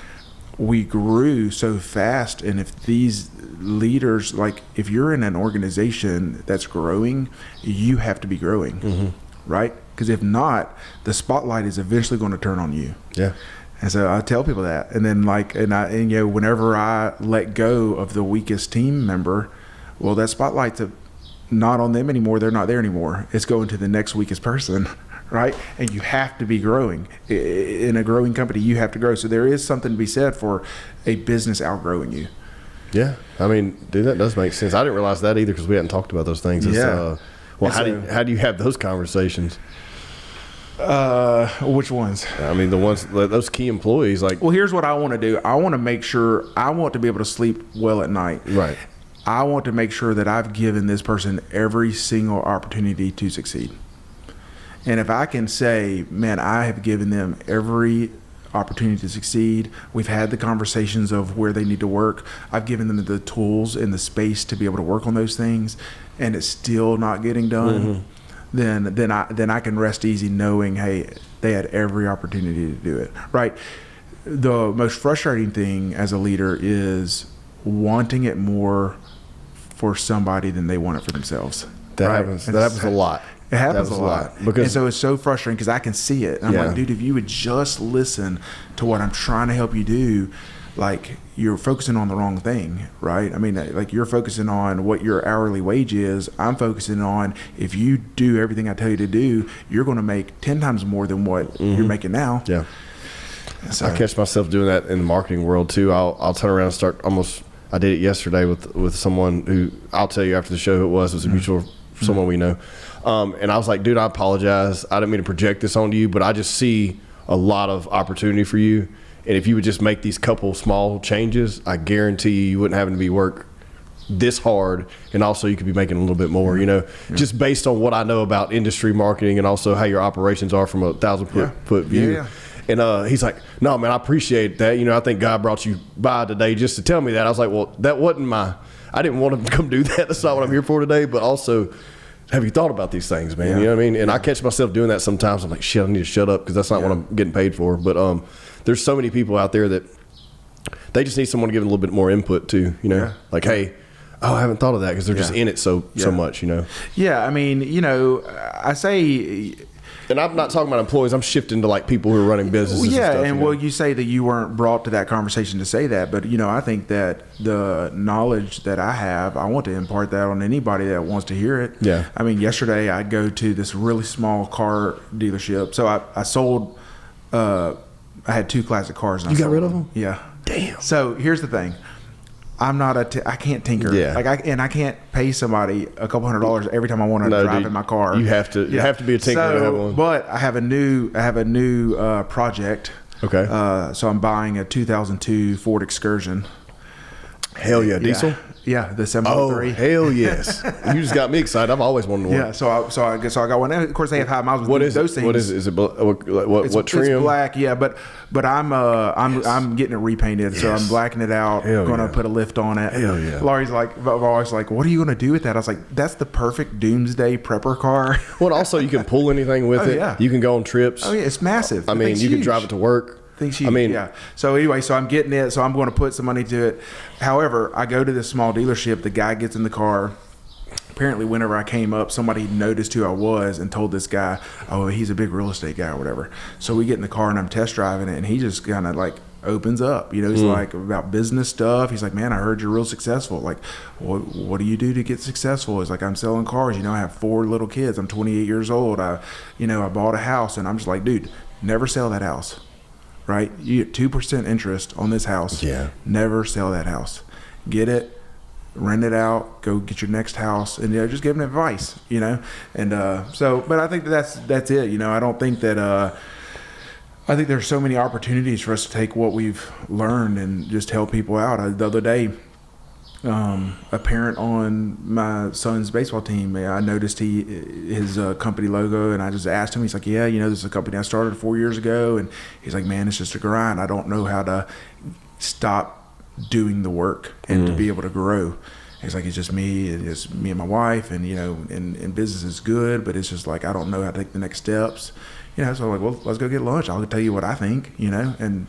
[SPEAKER 1] we grew so fast. And if these leaders, like if you're in an organization that's growing, you have to be growing, mm-hmm. right? Because if not, the spotlight is eventually going to turn on you.
[SPEAKER 2] Yeah.
[SPEAKER 1] And so I tell people that. And then whenever I let go of the weakest team member, well, that spotlight's not on them anymore. They're not there anymore. It's going to the next weakest person, right? And you have to be growing. In a growing company, you have to grow. So there is something to be said for a business outgrowing you.
[SPEAKER 2] Yeah. I mean, dude, that does make sense. I didn't realize that either because we hadn't talked about those things.
[SPEAKER 1] Yeah.
[SPEAKER 2] How do you have those conversations?
[SPEAKER 1] Which ones?
[SPEAKER 2] I mean, those key employees. Like,
[SPEAKER 1] well, here's what I want to do. I want to make sure I want to be able to sleep well at night.
[SPEAKER 2] Right.
[SPEAKER 1] I want to make sure that I've given this person every single opportunity to succeed. And if I can say, man, I have given them every opportunity to succeed. We've had the conversations of where they need to work. I've given them the tools and the space to be able to work on those things, and it's still not getting done. Mm-hmm. Then I can rest easy knowing, hey, they had every opportunity to do it. Right. The most frustrating thing as a leader is wanting it more for somebody than they want it for themselves.
[SPEAKER 2] That happens a lot.
[SPEAKER 1] It happens a lot. And so it's so frustrating because I can see it. And I'm like, dude, if you would just listen to what I'm trying to help you do, like, you're focusing on the wrong thing, right? I mean, like, you're focusing on what your hourly wage is. I'm focusing on, if you do everything I tell you to do, you're going to make 10 times more than what mm-hmm. you're making now.
[SPEAKER 2] Yeah. So, I catch myself doing that in the marketing world too. I'll turn around and start almost. I did it yesterday with someone who I'll tell you after the show who it was. It was a mutual mm-hmm. someone we know. And I was like, dude, I apologize. I didn't mean to project this onto you, but I just see a lot of opportunity for you. And if you would just make these couple small changes, I guarantee you wouldn't have to be work this hard. And also you could be making a little bit more, you know, just based on what I know about industry marketing and also how your operations are from a 1,000-foot view.
[SPEAKER 1] Yeah.
[SPEAKER 2] And he's like, no, man, I appreciate that. You know, I think God brought you by today just to tell me that. I was like, well, that wasn't I didn't want him to come do that. That's not what I'm here for today. But also, have you thought about these things, man? Yeah. You know what I mean? And I catch myself doing that sometimes. I'm like, shit, I need to shut up because that's not what I'm getting paid for. But there's so many people out there that they just need someone to give a little bit more input to, you know, like, hey, I haven't thought of that because they're just in it so much, you know?
[SPEAKER 1] Yeah. I mean, you know, I say,
[SPEAKER 2] and I'm not talking about employees. I'm shifting to like people who are running businesses.
[SPEAKER 1] Yeah,
[SPEAKER 2] and stuff,
[SPEAKER 1] and
[SPEAKER 2] you know?
[SPEAKER 1] well, you say that you weren't brought to that conversation to say that, but you know, I think that the knowledge that I have, I want to impart that on anybody that wants to hear it.
[SPEAKER 2] Yeah.
[SPEAKER 1] I mean, yesterday I go to this really small car dealership. So I sold. I had 2 classic cars. And
[SPEAKER 2] you got rid of them?
[SPEAKER 1] Yeah.
[SPEAKER 2] Damn.
[SPEAKER 1] So here's the thing. I'm not I can't tinker.
[SPEAKER 2] Yeah.
[SPEAKER 1] Like I can't pay somebody a couple $100 every time I want to drive in my car.
[SPEAKER 2] You have to. You have to be a tinkerer to have one.
[SPEAKER 1] But I have a new project.
[SPEAKER 2] Okay.
[SPEAKER 1] So I'm buying a 2002 Ford Excursion.
[SPEAKER 2] Hell yeah, diesel.
[SPEAKER 1] Yeah, the 703.
[SPEAKER 2] Oh, hell yes! You just got me excited. I've always wanted one.
[SPEAKER 1] Yeah, so I guess I got one. And of course, they have high miles.
[SPEAKER 2] What is
[SPEAKER 1] those
[SPEAKER 2] it?
[SPEAKER 1] things.
[SPEAKER 2] What is it? Is it what trim?
[SPEAKER 1] It's black. Yeah, but I'm getting it repainted, so I'm blacking it out. Going to put a lift on it.
[SPEAKER 2] Hell yeah!
[SPEAKER 1] Laurie's always like, "What are you going to do with that?" I was like, "That's the perfect doomsday prepper car."
[SPEAKER 2] Well, also you can pull anything with it.
[SPEAKER 1] Yeah.
[SPEAKER 2] You can go on trips.
[SPEAKER 1] Oh yeah, it's massive.
[SPEAKER 2] I mean, you can drive it to work.
[SPEAKER 1] Things huge. I mean, yeah. So anyway, so I'm getting it. So I'm going to put some money to it. However, I go to this small dealership. The guy gets in the car. Apparently, whenever I came up, somebody noticed who I was and told this guy, "Oh, he's a big real estate guy or whatever." So we get in the car and I'm test driving it, and he just kind of like opens up. You know, he's like about business stuff. He's like, "Man, I heard you're real successful. Like, what do you do to get successful?" He's like, "I'm selling cars. You know, I have 4 little kids. I'm 28 years old. I bought a house." And I'm just like, "Dude, never sell that house." Right? You get 2% interest on this house.
[SPEAKER 2] Yeah.
[SPEAKER 1] Never sell that house. Get it, rent it out, go get your next house, and just give them advice, And but I think that's it. I don't think that I think there's so many opportunities for us to take what we've learned and just help people out. The other day, a parent on my son's baseball team, I noticed his company logo, and I just asked him. He's like, "Yeah, this is a company I started 4 years ago," and he's like, "Man, it's just a grind. I don't know how to stop doing the work and to be able to grow." He's like, "It's just me. It's me and my wife, and and business is good, but it's just like I don't know how to take the next steps." So I'm like, "Well, let's go get lunch. I'll tell you what I think." And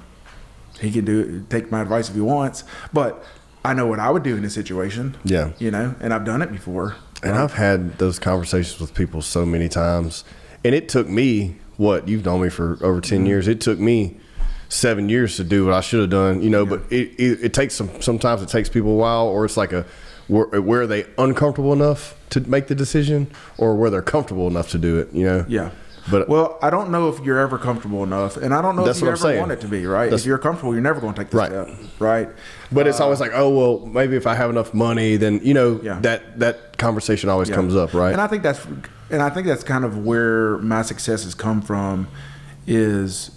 [SPEAKER 1] he can take my advice if he wants, but I know what I would do in this situation.
[SPEAKER 2] Yeah.
[SPEAKER 1] And I've done it before.
[SPEAKER 2] And I've had those conversations with people so many times. And it took me, you've known me for over 10 years. It took me 7 years to do what I should have done, but it takes sometimes it takes people a while, or it's like where are they uncomfortable enough to make the decision, or where they're comfortable enough to do it,
[SPEAKER 1] Yeah.
[SPEAKER 2] But
[SPEAKER 1] I don't know if you're ever comfortable enough, and I don't know if you ever want it to be, right? If you're comfortable, you're never going to take the step, right?
[SPEAKER 2] But it's always like, oh, well, maybe if I have enough money, then that conversation always comes up, right?
[SPEAKER 1] And I think that's kind of where my success has come from, is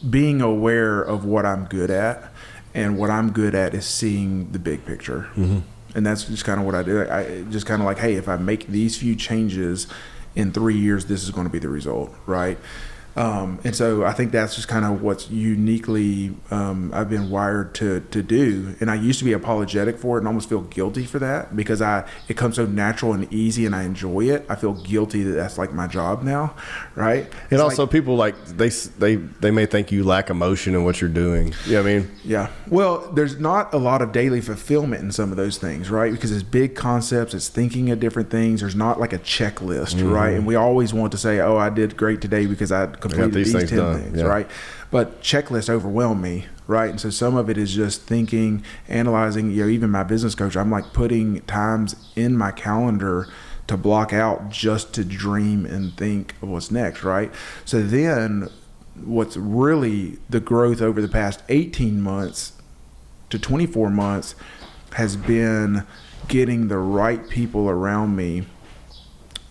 [SPEAKER 1] being aware of what I'm good at, and what I'm good at is seeing the big picture, and that's just kind of what I do. I just kind of like, hey, if I make these few changes in 3 years, this is going to be the result, right? And so I think that's just kind of what's uniquely I've been wired to do. And I used to be apologetic for it and almost feel guilty for that, because it comes so natural and easy and I enjoy it. I feel guilty that that's like my job now, right?
[SPEAKER 2] And it's also people like they may think you lack emotion in what you're doing. You know what I mean?
[SPEAKER 1] Yeah. Well, there's not a lot of daily fulfillment in some of those things, right? Because it's big concepts, it's thinking of different things. There's not like a checklist, right? And we always want to say, "Oh, I did great today because I completed these 10 things," right? But checklists overwhelm me, right? And so some of it is just thinking, analyzing. Even my business coach, I'm like putting times in my calendar to block out just to dream and think of what's next, right? So then what's really the growth over the past 18 months to 24 months has been getting the right people around me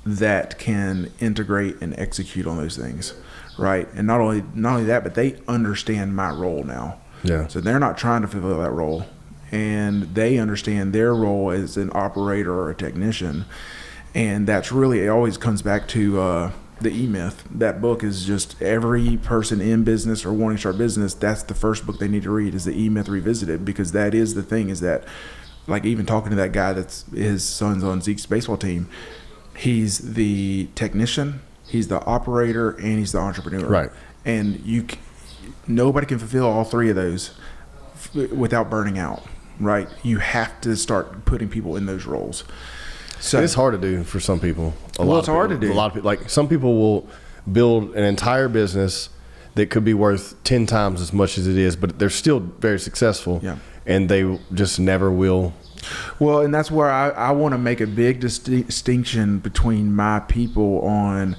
[SPEAKER 1] that can integrate and execute on those things, right? And not only that, but they understand my role now.
[SPEAKER 2] Yeah.
[SPEAKER 1] So they're not trying to fulfill that role, and they understand their role as an operator or a technician. And that's really, it always comes back to the E-Myth. That book is just every person in business or wanting to start business, that's the first book they need to read, is the E-Myth Revisited, because that is the thing, is that, like, even talking to that guy that's his son's on Zeke's baseball team, he's the technician, he's the operator, and he's the entrepreneur.
[SPEAKER 2] Right.
[SPEAKER 1] And nobody can fulfill all three of those without burning out, right? You have to start putting people in those roles. So
[SPEAKER 2] it's hard to do for some people.
[SPEAKER 1] It's hard to do.
[SPEAKER 2] A lot of people, like some people will build an entire business that could be worth 10 times as much as it is, but they're still very successful.
[SPEAKER 1] Yeah.
[SPEAKER 2] And they just never will.
[SPEAKER 1] Well, and that's where I want to make a big distinction between my people on,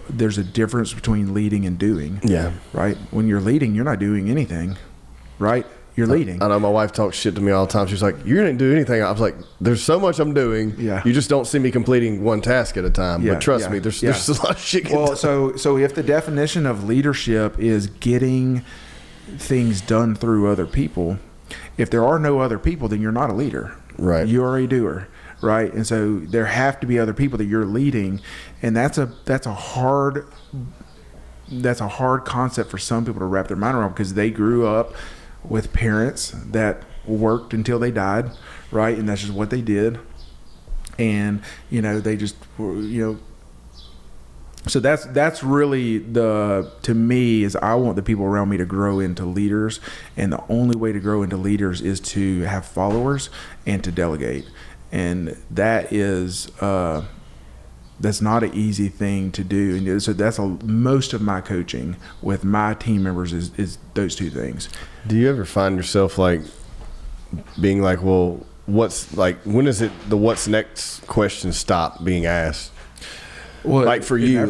[SPEAKER 1] there's a difference between leading and doing.
[SPEAKER 2] Yeah.
[SPEAKER 1] Right? When you're leading, you're not doing anything, right? You're leading.
[SPEAKER 2] I know my wife talks shit to me all the time. She's like, "You didn't do anything." I was like, "There's so much I'm doing.
[SPEAKER 1] Yeah.
[SPEAKER 2] You just don't see me completing one task at a time."
[SPEAKER 1] Yeah,
[SPEAKER 2] but trust
[SPEAKER 1] yeah,
[SPEAKER 2] me, there's
[SPEAKER 1] yeah.
[SPEAKER 2] a lot of shit.
[SPEAKER 1] Well, so if the definition of leadership is getting things done through other people, if there are no other people, then you're not a leader.
[SPEAKER 2] Right.
[SPEAKER 1] You're a doer, right? And so there have to be other people that you're leading, and that's a hard concept for some people to wrap their mind around, because they grew up with parents that worked until they died, right? And that's just what they did. And, they just, so that's really to me, is I want the people around me to grow into leaders. And the only way to grow into leaders is to have followers and to delegate. And that is, that's not an easy thing to do. And so that's most of my coaching with my team members is those two things.
[SPEAKER 2] Do you ever find yourself like being like, well, when is it the what's next question stop being asked?
[SPEAKER 1] Well,
[SPEAKER 2] like for you,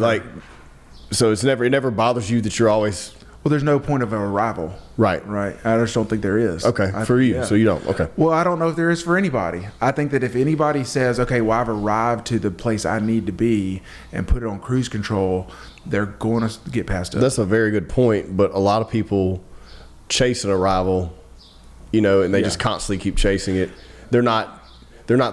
[SPEAKER 2] so it never bothers you that you're always.
[SPEAKER 1] Well, there's no point of arrival.
[SPEAKER 2] Right.
[SPEAKER 1] I just don't think there is.
[SPEAKER 2] Okay. For you. Yeah. So you don't. Okay.
[SPEAKER 1] Well, I don't know if there is for anybody. I think that if anybody says, okay, well, I've arrived to the place I need to be and put it on cruise control, they're going to get past it.
[SPEAKER 2] That's a very good point. But a lot of people chase an arrival, and they just constantly keep chasing it. They're not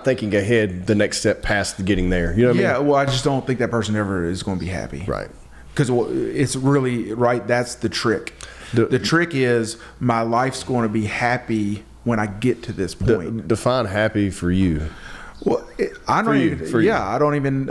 [SPEAKER 2] thinking ahead the next step past getting there. You know what I mean?
[SPEAKER 1] Yeah. Well, I just don't think that person ever is going to be happy.
[SPEAKER 2] Right.
[SPEAKER 1] Because it's really, right, that's the trick. The trick is my life's going to be happy when I get to this point.
[SPEAKER 2] Define happy for you.
[SPEAKER 1] Well, I don't even. I don't even.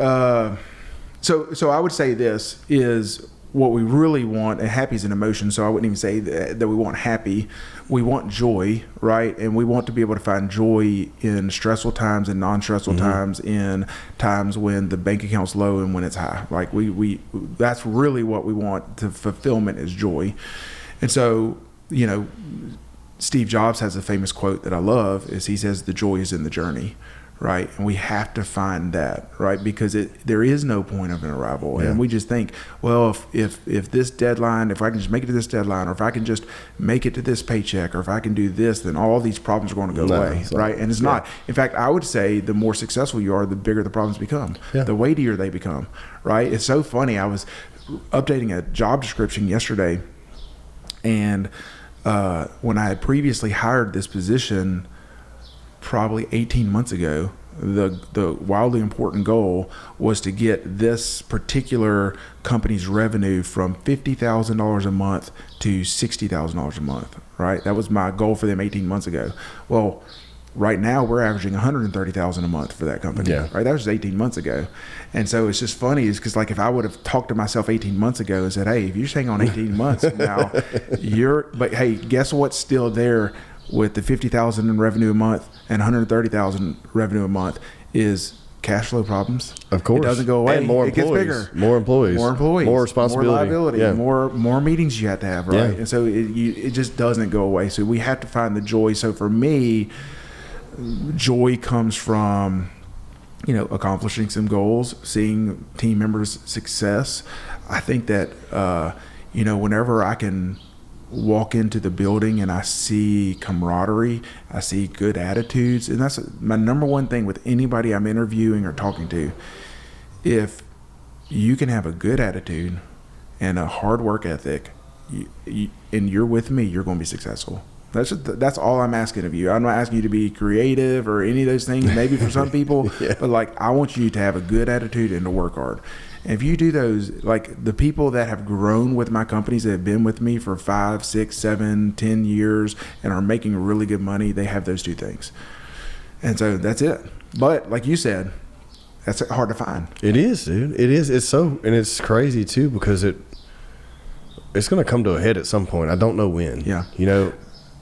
[SPEAKER 1] So I would say this is what we really want. And happy is an emotion, so I wouldn't even say that we want happy. We want joy, right? And we want to be able to find joy in stressful times and non-stressful times, in times when the bank account's low and when it's high. Like we that's really what we want. The fulfillment is joy. And so, Steve Jobs has a famous quote that I love, is he says, the joy is in the journey, right? And we have to find that, right? Because there is no point of an arrival. Yeah. And we just think, well, if this deadline, if I can just make it to this deadline, or if I can just make it to this paycheck, or if I can do this, then all these problems are going to go away, right? And it's not. In fact, I would say the more successful you are, the bigger the problems become, the weightier they become, right? It's so funny. I was updating a job description yesterday, and when I had previously hired this position probably 18 months ago, the wildly important goal was to get this particular company's revenue from $50,000 a month to $60,000 a month, right? That was my goal for them 18 months ago. Well, right now we're averaging $130,000 a month for that company, right? That was just 18 months ago. And so it's just funny, is because like if I would have talked to myself 18 months ago and said, hey, if you're just hang on 18 months now, but hey, guess what's still there with the $50,000 in revenue a month and $130,000 revenue a month is cash flow problems.
[SPEAKER 2] Of course.
[SPEAKER 1] It doesn't go away.
[SPEAKER 2] And more
[SPEAKER 1] it
[SPEAKER 2] employees.
[SPEAKER 1] gets bigger.
[SPEAKER 2] More employees. More responsibility.
[SPEAKER 1] More liability. More meetings you have to have, right?
[SPEAKER 2] Yeah.
[SPEAKER 1] And so it just doesn't go away. So we have to find the joy. So for me, joy comes from, accomplishing some goals, seeing team members' success. I think that, whenever I can walk into the building and I see camaraderie, I see good attitudes, and that's my number one thing with anybody I'm interviewing or talking to. If you can have a good attitude and a hard work ethic, and you're with me, you're going to be successful. That's all I'm asking of you. I'm not asking you to be creative or any of those things, maybe for some people, but like I want you to have a good attitude and to work hard. And if you do those, like the people that have grown with my companies that have been with me for 5, 6, 7, 10 years and are making really good money, they have those two things. And so that's it. But like you said, that's hard to find.
[SPEAKER 2] It is, dude. It is. And it's crazy too, because it's going to come to a head at some point. I don't know when.
[SPEAKER 1] Yeah.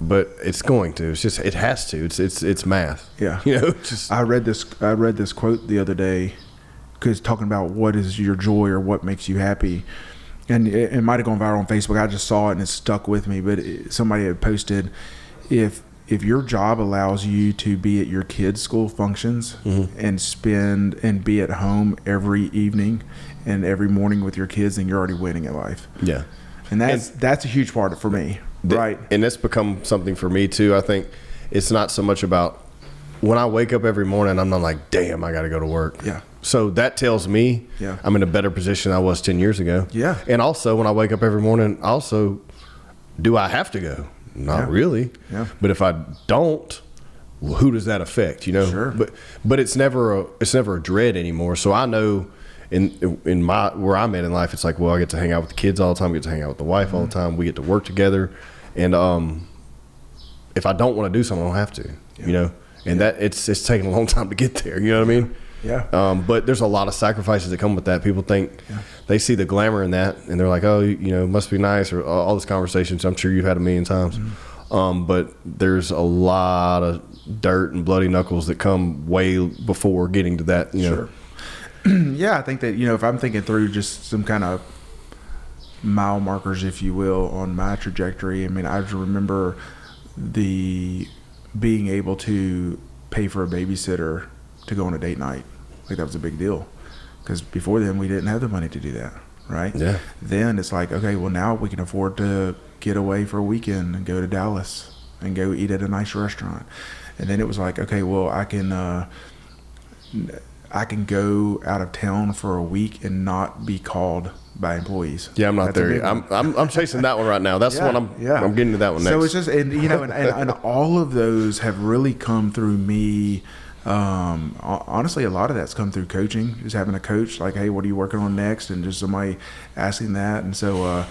[SPEAKER 2] But it's going to. It's just, it has to. It's math.
[SPEAKER 1] Yeah.
[SPEAKER 2] Just.
[SPEAKER 1] I read this quote the other day, because talking about what is your joy or what makes you happy, and it might have gone viral on Facebook. I just saw it and it stuck with me. But somebody had posted, if your job allows you to be at your kids' school functions and be at home every evening and every morning with your kids, then you're already winning at life.
[SPEAKER 2] Yeah.
[SPEAKER 1] And that's a huge part for me. Right.
[SPEAKER 2] And that's become something for me too. I think it's not so much about when I wake up every morning, I'm not like, damn, I got to go to work.
[SPEAKER 1] Yeah.
[SPEAKER 2] So that tells me I'm in a better position than I was 10 years ago.
[SPEAKER 1] Yeah.
[SPEAKER 2] And also when I wake up every morning, do I have to go? Not really.
[SPEAKER 1] Yeah.
[SPEAKER 2] But if I don't, well, who does that affect? You know,
[SPEAKER 1] Sure.
[SPEAKER 2] But it's never a dread anymore. So I know in my where I'm at in life, it's like, well, I get to hang out with the kids all the time, I get to hang out with the wife all the time, we get to work together, and if I don't want to do something, I don't have to. You know, and that it's taken a long time to get there. You know what I mean?
[SPEAKER 1] Yeah.
[SPEAKER 2] But there's a lot of sacrifices that come with that. People think they see the glamour in that, and they're like, oh, you know, it must be nice, or all this conversations. I'm sure you've had a million times. But there's a lot of dirt and bloody knuckles that come way before getting to that. You know.
[SPEAKER 1] Sure. Yeah, I think that, you know, if I'm thinking through just some kind of mile markers, if you will, on my trajectory, I mean, I just remember being able to pay for a babysitter to go on a date night. Like, that was a big deal, because before then we didn't have the money to do that, right?
[SPEAKER 2] Yeah.
[SPEAKER 1] Then it's like, okay, well, now we can afford to get away for a weekend and go to Dallas and go eat at a nice restaurant. And then it was like, okay, well, I can go out of town for a week and not be called by employees.
[SPEAKER 2] Yeah, I'm not there. I'm chasing that one right now. That's the one I'm getting to that one next.
[SPEAKER 1] So it's just, and you know, and all of those have really come through me. Honestly, a lot of that's come through coaching, just having a coach like, hey, what are you working on next? And just somebody asking that. And so,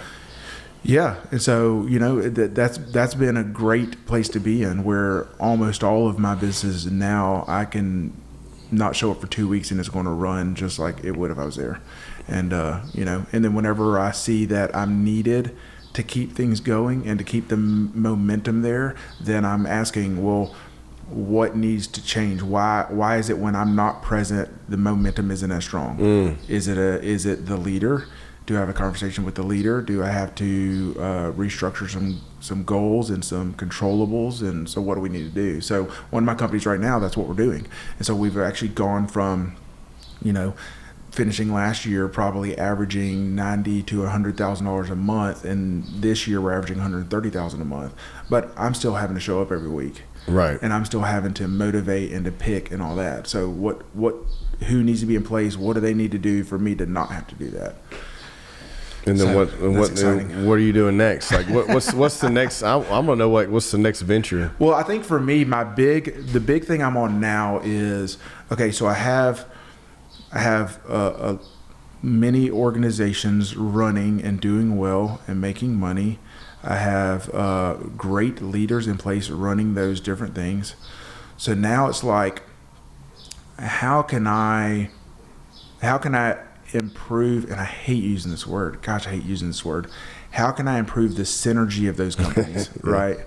[SPEAKER 1] yeah. And so, you know, that's been a great place to be in, where almost all of my business now, I can not show up for 2 weeks and it's going to run just like it would if I was there. And, you know, and then whenever I see that I'm needed to keep things going and to keep the momentum there, then I'm asking, well, what needs to change? Why is it when I'm not present, the momentum isn't as strong? Is it the leader? Do I have a conversation with the leader? Do I have to restructure some goals and some controllables? And so what do we need to do? So one of my companies right now, that's what we're doing. And so we've actually gone from, you know, finishing last year probably averaging $90,000 to $100,000 a month, and this year we're averaging $130,000 a month. But I'm still having to show up every week.
[SPEAKER 2] Right.
[SPEAKER 1] And I'm still having to motivate and to pick and all that. So who needs to be in place? What do they need to do for me to not have to do that?
[SPEAKER 2] And then what are you doing next? Like what's the next? I'm gonna know what's the next venture.
[SPEAKER 1] Well, I think for me, the big thing I'm on now is, okay, so I have many organizations running and doing well and making money. I have great leaders in place running those different things. So now it's like, how can I improve, and I hate using this word. Gosh, I hate using this word. How can I improve the synergy of those companies, right?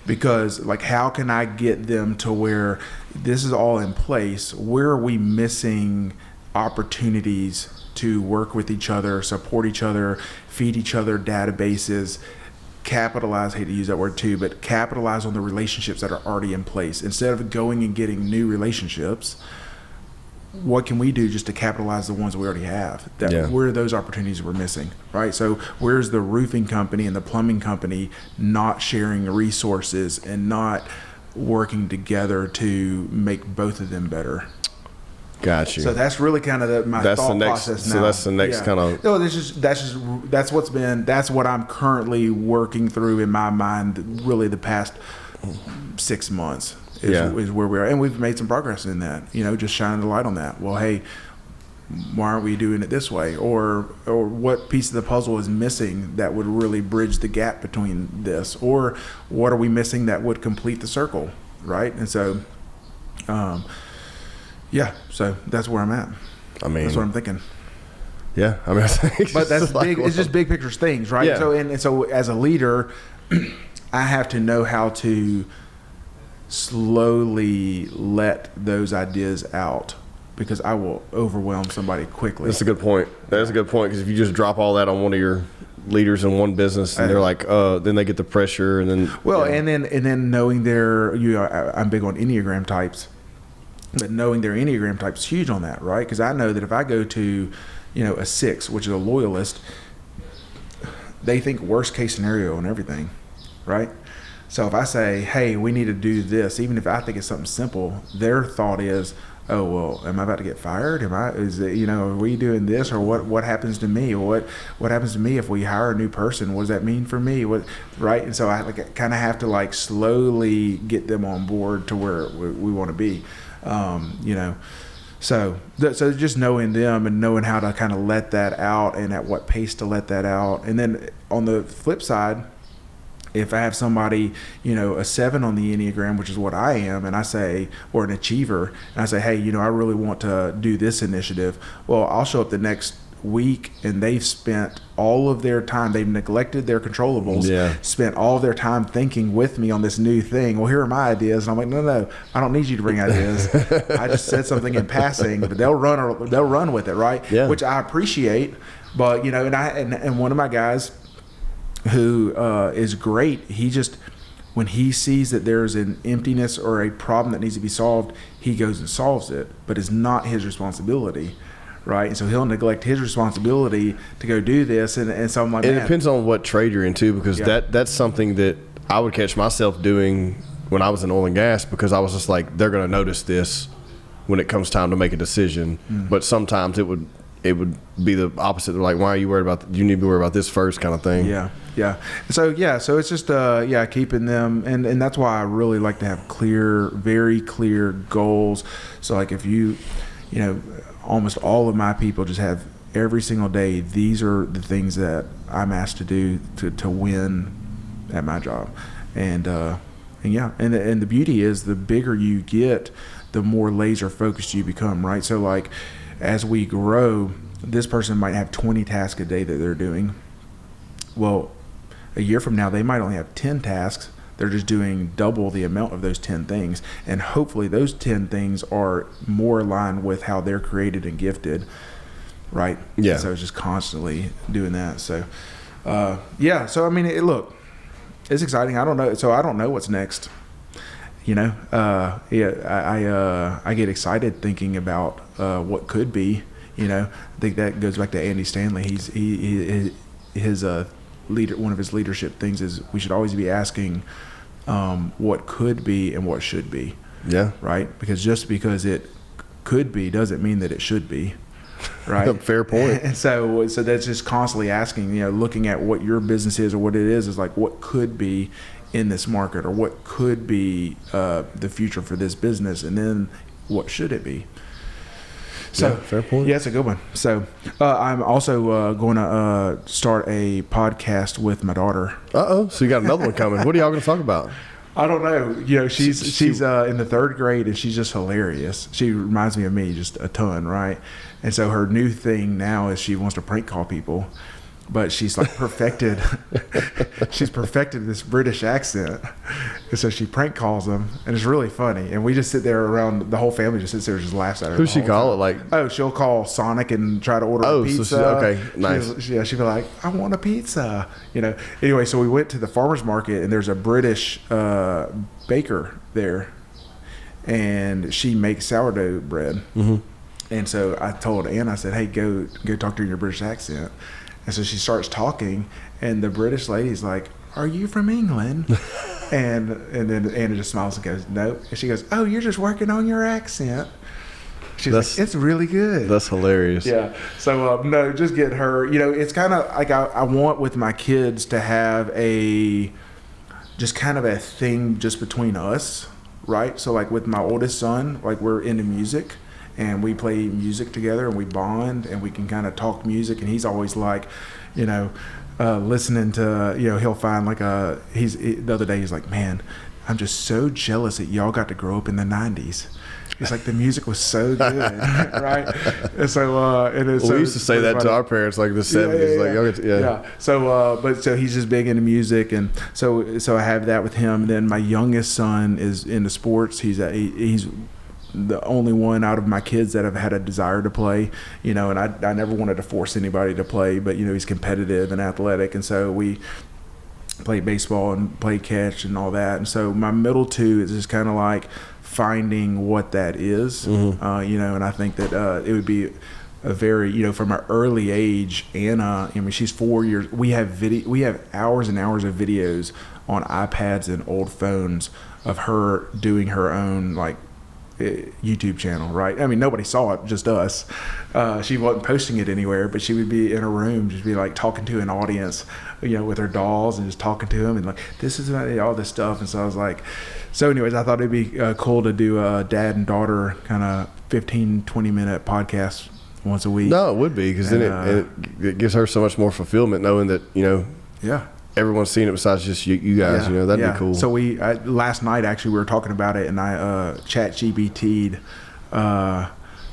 [SPEAKER 1] Because, like, how can I get them to where this is all in place? Where are we missing opportunities to work with each other, support each other, feed each other databases, capitalize, I hate to use that word too, but capitalize on the relationships that are already in place. Instead of going and getting new relationships, what can we do just to capitalize the ones we already have? Where are those opportunities we're missing, right? So where's the roofing company and the plumbing company not sharing resources and not working together to make both of them better?
[SPEAKER 2] Got you.
[SPEAKER 1] So that's really kind of my thought process now.
[SPEAKER 2] So that's the next kind of.
[SPEAKER 1] No, that's what I'm currently working through in my mind. Really, the past 6 months is where we are, and we've made some progress in that. You know, just shining the light on that. Well, hey, why aren't we doing it this way? Or what piece of the puzzle is missing that would really bridge the gap between this? Or what are we missing that would complete the circle, right? And so, yeah, so that's where I'm at. I mean, that's what I'm thinking.
[SPEAKER 2] Yeah, I mean,
[SPEAKER 1] but that's big. It's just big picture things, right?
[SPEAKER 2] Yeah.
[SPEAKER 1] So and so as a leader, I have to know how to slowly let those ideas out, because I will overwhelm somebody quickly.
[SPEAKER 2] That's a good point. That's a good point, because if you just drop all that on one of your leaders in one business, and they're like, then they get the pressure, and then
[SPEAKER 1] and then knowing I'm big on Enneagram types. But knowing their Enneagram type is huge on that, right? Because I know that if I go to, you know, a 6, which is a loyalist, they think worst case scenario on everything, right? So if I say, hey, we need to do this, even if I think it's something simple, their thought is, oh, well, am I about to get fired? Are we doing this, or what happens to me? What happens to me if we hire a new person? What does that mean for me? Right? And so I kind of have to like slowly get them on board to where we want to be, So just knowing them and knowing how to kind of let that out and at what pace to let that out. And then on the flip side, if I have somebody, a 7 on the Enneagram, which is what I am, and I say, or an achiever, and I say, hey, I really want to do this initiative. Well, I'll show up the next week and they've spent all of their time, they've neglected their controllables, spent all of their time thinking with me on this new thing. Well, here are my ideas. And I'm like, no, I don't need you to bring ideas. I just said something in passing, but they'll run with it, right? Yeah. Which I appreciate. But, and one of my guys who is great, he just, when he sees that there's an emptiness or a problem that needs to be solved, he goes and solves it, but it's not his responsibility, right? And so he'll neglect his responsibility to go do this, and so I'm like,
[SPEAKER 2] it depends on what trade you're into, because that's something that I would catch myself doing when I was in oil and gas, because I was just like, they're going to notice this when it comes time to make a decision. But sometimes it would be the opposite. They're like, why are you worried about you need to be worried about this first, kind of thing. So it's just keeping them, and that's why I really like to have very clear goals. So like if almost all of my people just have every single day, these are the things that I'm asked to do to win at my job. And the beauty is, the bigger you get, the more laser focused you become, right? So like as we grow, this person might have 20 tasks a day that they're doing. Well, a year from now, they might only have 10 tasks. They're just doing double the amount of those 10 things. And hopefully those 10 things are more aligned with how they're created and gifted, right? Yeah. So it's just constantly doing that. So, So, I mean, look, it's exciting. I don't know. So I don't know what's next. I get excited thinking about what could be. I think that goes back to Andy Stanley. His one of his leadership things is we should always be asking what could be and what should be. Yeah. Right? Because just because it could be doesn't mean that it should be. Right. Fair point.
[SPEAKER 1] And so that's just constantly asking, looking at what your business is or what it is like what could be in this market, or what could be the future for this business, and then what should it be. So
[SPEAKER 2] fair point.
[SPEAKER 1] Yeah, it's a good one. So I'm also going to start a podcast with my daughter.
[SPEAKER 2] So you got another one coming. What are y'all going to talk about?
[SPEAKER 1] I don't know. She's in the 3rd grade, and she's just hilarious. She reminds me of me just a ton, right? And so her new thing now is she wants to prank call people. But she's like perfected. She's perfected this British accent, and so she prank calls them, and it's really funny. And we just sit there around, the whole family just sits there and just laughs at her.
[SPEAKER 2] Who's she call it like?
[SPEAKER 1] Oh, she'll call Sonic and try to order a pizza.
[SPEAKER 2] So nice.
[SPEAKER 1] She'll be like, I want a pizza. Anyway, so we went to the farmer's market, and there's a British baker there, and she makes sourdough bread. Mm-hmm. And so I told Anna, I said, hey, go talk to her in your British accent. And so she starts talking, and the British lady's like, are you from England? and then Anna just smiles and goes, nope. And she goes, oh, you're just working on your accent. She's like, it's really good.
[SPEAKER 2] That's hilarious.
[SPEAKER 1] Yeah. So, no, just get her. It's kind of like I want with my kids to have just kind of a thing just between us, right? So, like with my oldest son, like we're into music. And we play music together, and we bond, and we can kind of talk music. And he's always like, listening to, he'll find like the other day he's like, man, I'm just so jealous that y'all got to grow up in the 90s. He's like, the music was so good, right? And so,
[SPEAKER 2] we used to say that funny to our parents, like the 70s,
[SPEAKER 1] yeah. So he's just big into music, and so I have that with him. Then my youngest son is into sports. He's the only one out of my kids that have had a desire to play, and I never wanted to force anybody to play, but he's competitive and athletic, and so we play baseball and play catch and all that. And so my middle two is just kind of like finding what that is. Mm-hmm. And I think that it would be a very, from an early age, Anna, she's 4 years, we have hours and hours of videos on iPads and old phones of her doing her own like YouTube channel, right? I mean, nobody saw it, just us. She wasn't posting it anywhere, but she would be in her room, just be like talking to an audience, with her dolls and just talking to them and like, this is all this stuff. And so I was like, so anyways, I thought it'd be cool to do a dad and daughter kind of 15-20 minute podcast once a week.
[SPEAKER 2] No, it would be, because then it gives her so much more fulfillment knowing that, everyone's seen it besides just you guys. That'd be cool. So
[SPEAKER 1] last night actually we were talking about it, and I chat GPT'd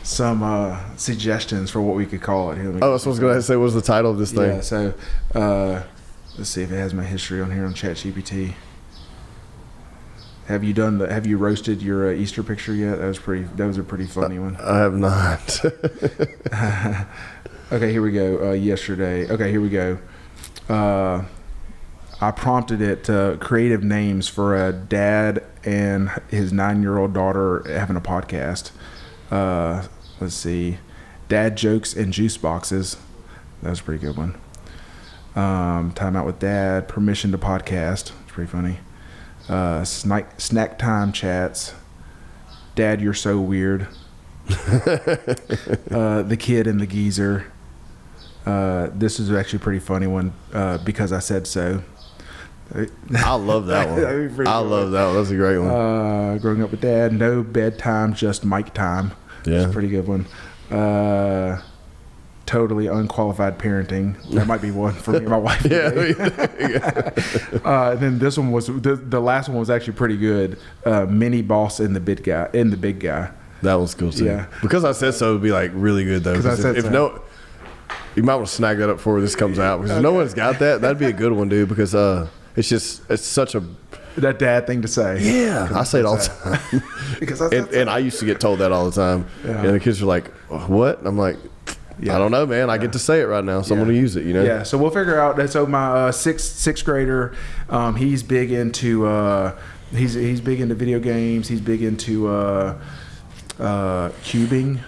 [SPEAKER 1] some suggestions for what we could call it.
[SPEAKER 2] That's what I was going to say. What was the title of this thing?
[SPEAKER 1] Yeah. So let's see if it has my history on here on chat GPT. Have you roasted your Easter picture yet? That was a pretty funny one.
[SPEAKER 2] I have not.
[SPEAKER 1] Okay, here we go. Yesterday. Okay, here we go. I prompted it to creative names for a dad and his 9-year-old daughter having a podcast. Let's see. Dad jokes and juice boxes. That was a pretty good one. Time out with dad. Permission to podcast. It's pretty funny. Snack time chats. Dad, you're so weird. The kid and the geezer. This is actually a pretty funny one, because I said so.
[SPEAKER 2] I love that one. I love that one. That's a great one.
[SPEAKER 1] Growing up with dad, no bedtime, just mic time.
[SPEAKER 2] Yeah.
[SPEAKER 1] That's a pretty good one. Totally unqualified parenting. That might be one for me and my wife. Then this one was the last one was actually pretty good. Mini boss and the big guy.
[SPEAKER 2] That was cool too.
[SPEAKER 1] Yeah.
[SPEAKER 2] Because I said so, it would be like really good though.
[SPEAKER 1] Because I said so.
[SPEAKER 2] You might want to snag that up before this comes out, because if no one's got that, that'd be a good one, dude. Because it's such a
[SPEAKER 1] that dad thing to say.
[SPEAKER 2] Yeah, I say it all the time.
[SPEAKER 1] Because
[SPEAKER 2] and I used to get told that all the time. Yeah. And the kids are like, "What?" And I'm like, I don't know, man. I get to say it right now, so I'm going to use it.
[SPEAKER 1] Yeah. So we'll figure out. So my sixth grader, he's big into he's big into video games. He's big into cubing.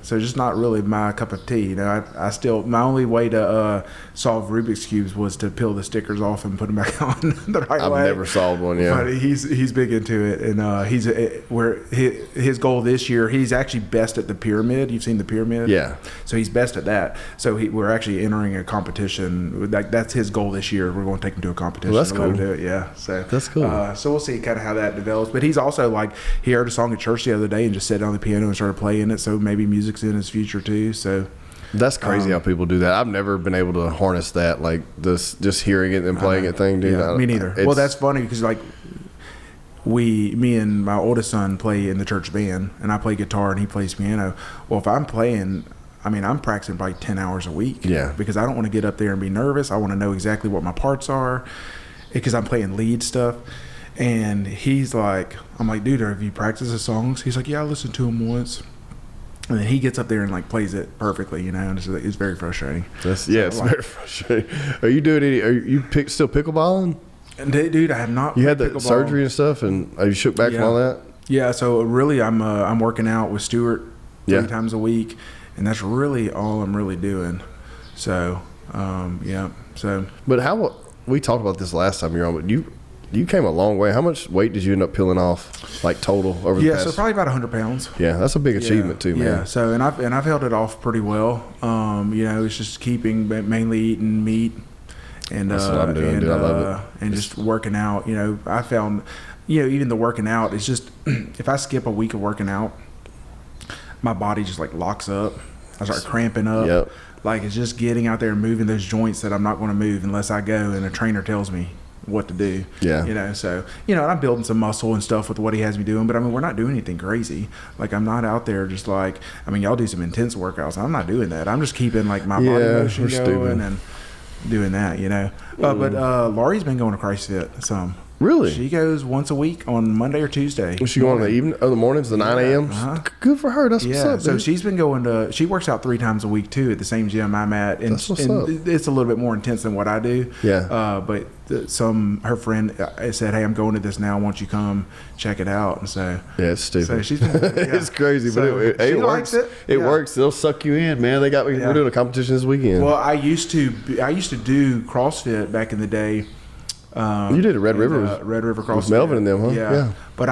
[SPEAKER 1] So just not really my cup of tea. I still, my only way to solve Rubik's Cubes was to peel the stickers off and put them back on the right way.
[SPEAKER 2] I've never solved one, yeah.
[SPEAKER 1] But he's big into it, and his goal this year, he's actually best at the pyramid. You've seen the pyramid?
[SPEAKER 2] Yeah.
[SPEAKER 1] So he's best at that. So we're actually entering a competition. That's his goal this year. We're going to take him to a competition.
[SPEAKER 2] Well, that's cool.
[SPEAKER 1] Do it. Yeah. So
[SPEAKER 2] that's cool.
[SPEAKER 1] So we'll see kind of how that develops. But he's also like, he heard a song at church the other day and just sat down the piano and started playing it. So maybe music's in his future too. So
[SPEAKER 2] that's crazy how people do that. I've never been able to harness that, like this, just hearing it and playing it thing, dude.
[SPEAKER 1] Yeah, me neither. Well, that's funny because like me and my oldest son play in the church band, and I play guitar and he plays piano. Well, if I'm playing, I'm practicing probably 10 hours a week.
[SPEAKER 2] Yeah.
[SPEAKER 1] Because I don't want to get up there and be nervous. I want to know exactly what my parts are, because I'm playing lead stuff. And he's like, I'm like, dude, have you practiced the songs? He's like, yeah, I listened to them once. And then he gets up there and like plays it perfectly, and it's very frustrating.
[SPEAKER 2] It's very frustrating. Are you still pickleballing?
[SPEAKER 1] Dude, I have not.
[SPEAKER 2] You had the surgery and stuff, and you shook back from all that?
[SPEAKER 1] Yeah, so really I'm working out with Stuart 3 times a week, and that's really all I'm really doing. So, So.
[SPEAKER 2] But how, we talked about this last time you were on, but you came a long way. How much weight did you end up peeling off, like total over the past?
[SPEAKER 1] So probably about 100 pounds.
[SPEAKER 2] Yeah, that's a big achievement too, man.
[SPEAKER 1] Yeah. So and I've held it off pretty well. It's just mainly eating meat, and
[SPEAKER 2] that's what I'm doing, dude. I love it.
[SPEAKER 1] And just working out. I found, even the working out is just if I skip a week of working out, my body just like locks up. I start cramping up.
[SPEAKER 2] Yep.
[SPEAKER 1] Like it's just getting out there and moving those joints that I'm not going to move unless I go and a trainer tells me what to do.
[SPEAKER 2] Yeah.
[SPEAKER 1] So and I'm building some muscle and stuff with what he has me doing, but we're not doing anything crazy. Like I'm not out there just like, y'all do some intense workouts. I'm not doing that. I'm just keeping like my body motion going and doing that, But Laurie's been going to CrossFit some.
[SPEAKER 2] Really?
[SPEAKER 1] She goes once a week on Monday or Tuesday.
[SPEAKER 2] Was she going in the evening or the mornings, the 9 a.m.?
[SPEAKER 1] Uh-huh.
[SPEAKER 2] Good for her. That's what's up,
[SPEAKER 1] so
[SPEAKER 2] dude.
[SPEAKER 1] she's been going she works out 3 times a week too at the same gym I'm at. And,
[SPEAKER 2] that's what's up.
[SPEAKER 1] It's a little bit more intense than what I do.
[SPEAKER 2] Yeah.
[SPEAKER 1] But her friend said, hey, I'm going to this now. Why don't you come check it out? And so.
[SPEAKER 2] Yeah, it's stupid.
[SPEAKER 1] So she's been,
[SPEAKER 2] it's crazy, but it works. It works. They'll suck you in, man. They got me. We're doing a competition this weekend.
[SPEAKER 1] Well, I used to do CrossFit back in the day.
[SPEAKER 2] You did a Red River
[SPEAKER 1] CrossFit.
[SPEAKER 2] With Melvin and them, huh?
[SPEAKER 1] Yeah. But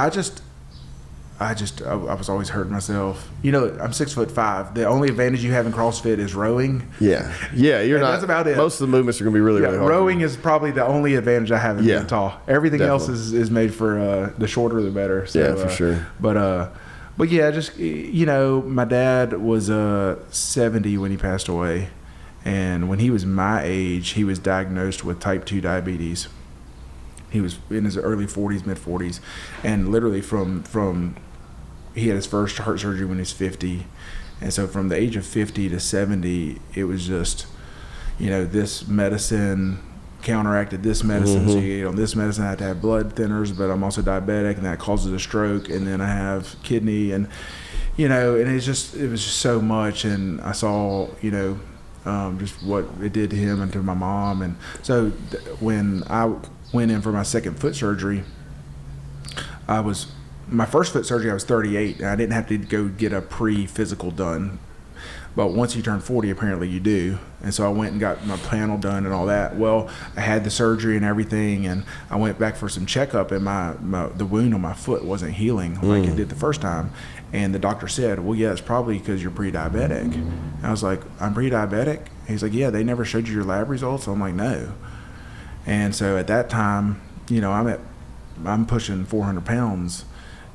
[SPEAKER 1] I was always hurting myself. You know, I'm 6'5". The only advantage you have in CrossFit is rowing.
[SPEAKER 2] Yeah, you're not.
[SPEAKER 1] That's about it.
[SPEAKER 2] Most of the movements are going to be really hard.
[SPEAKER 1] Rowing is probably the only advantage I have in being tall. Everything
[SPEAKER 2] definitely.
[SPEAKER 1] else is made for the shorter the better. So,
[SPEAKER 2] for sure.
[SPEAKER 1] But yeah, just, you know, my dad was 70 when he passed away, and when he was my age, he was diagnosed with type 2 diabetes. He was in his early 40s, mid 40s, and literally from he had his first heart surgery when he was 50, and so from the age of 50 to 70, it was just, you know, this medicine counteracted this medicine, so you get on this medicine. I had to have blood thinners, but I'm also diabetic, and that causes a stroke, and then I have kidney, and you know, and it was just so much, and I saw, you know, just what it did to him and to my mom, and so when I went in for my second foot surgery, my first foot surgery, I was 38, and I didn't have to go get a pre-physical done. But once you turn 40, apparently you do. And so I went and got my panel done and all that. Well, I had the surgery and everything, and I went back for some checkup, and the wound on my foot wasn't healing like it did the first time. And the doctor said, well, yeah, it's probably because you're pre-diabetic. And I was like, I'm pre-diabetic? And he's like, yeah, they never showed you your lab results? I'm like, no. And so at that time, you know, I'm pushing 400 pounds.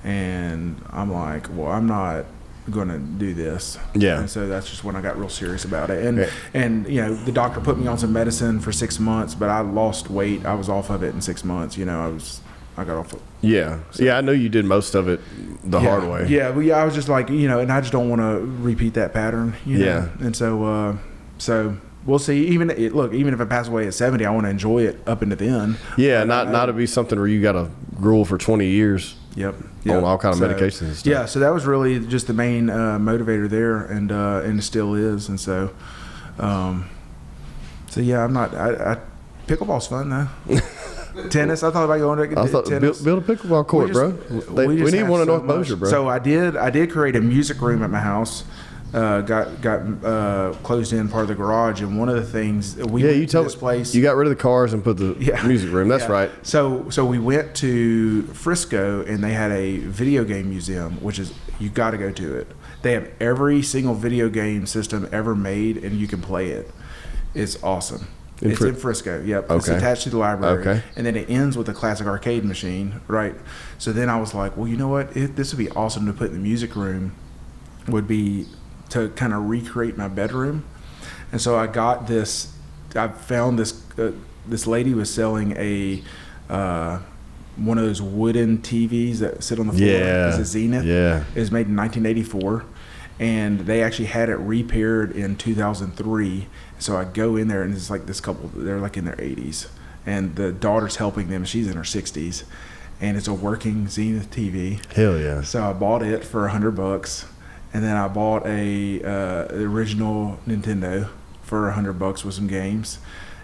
[SPEAKER 1] And I'm like, well, I'm not going to do this.
[SPEAKER 2] Yeah.
[SPEAKER 1] And so that's just when I got real serious about it. And you know, the doctor put me on some medicine for 6 months, but I lost weight. I was off of it in 6 months. You know, I got off of it.
[SPEAKER 2] Yeah. So, yeah, I know you did most of it the hard way.
[SPEAKER 1] Yeah, but I was just like, you know, and I just don't want to repeat that pattern, you know?
[SPEAKER 2] Yeah.
[SPEAKER 1] And so we'll see. Even if I pass away at 70, I want to enjoy it up into the end.
[SPEAKER 2] Yeah, not to be something where you got to gruel for 20 years.
[SPEAKER 1] Yep.
[SPEAKER 2] On all kind of medications and stuff.
[SPEAKER 1] Yeah, so that was really just the main motivator there, and it still is. And so yeah, I'm not. Pickleball's fun though. Tennis. I thought about going to tennis.
[SPEAKER 2] Build a pickleball court, bro. We need one in North Berkshire, bro.
[SPEAKER 1] So I did create a music room at my house. Got closed in part of the garage, and one of the things
[SPEAKER 2] you told this place, you got rid of the cars and put the music room. That's right.
[SPEAKER 1] So we went to Frisco, and they had a video game museum, which is, you got to go to it. They have every single video game system ever made, and you can play it. It's awesome. It's in Frisco. Yep. Okay. It's attached to the library. Okay. And then it ends with a classic arcade machine, right? So then I was like, well, you know what? This would be awesome to put in the music room. Would be to kind of recreate my bedroom. And so I found this lady was selling one of those wooden TVs that sit on the floor. It's a Zenith. Yeah. It was made in 1984, and they actually had it repaired in 2003. So I go in there, and it's like this couple, they're like in their 80s, and the daughter's helping them. She's in her 60s, and it's a working Zenith TV.
[SPEAKER 2] Hell yeah.
[SPEAKER 1] So I bought it for $100. And then I bought the original Nintendo for $100 with some games,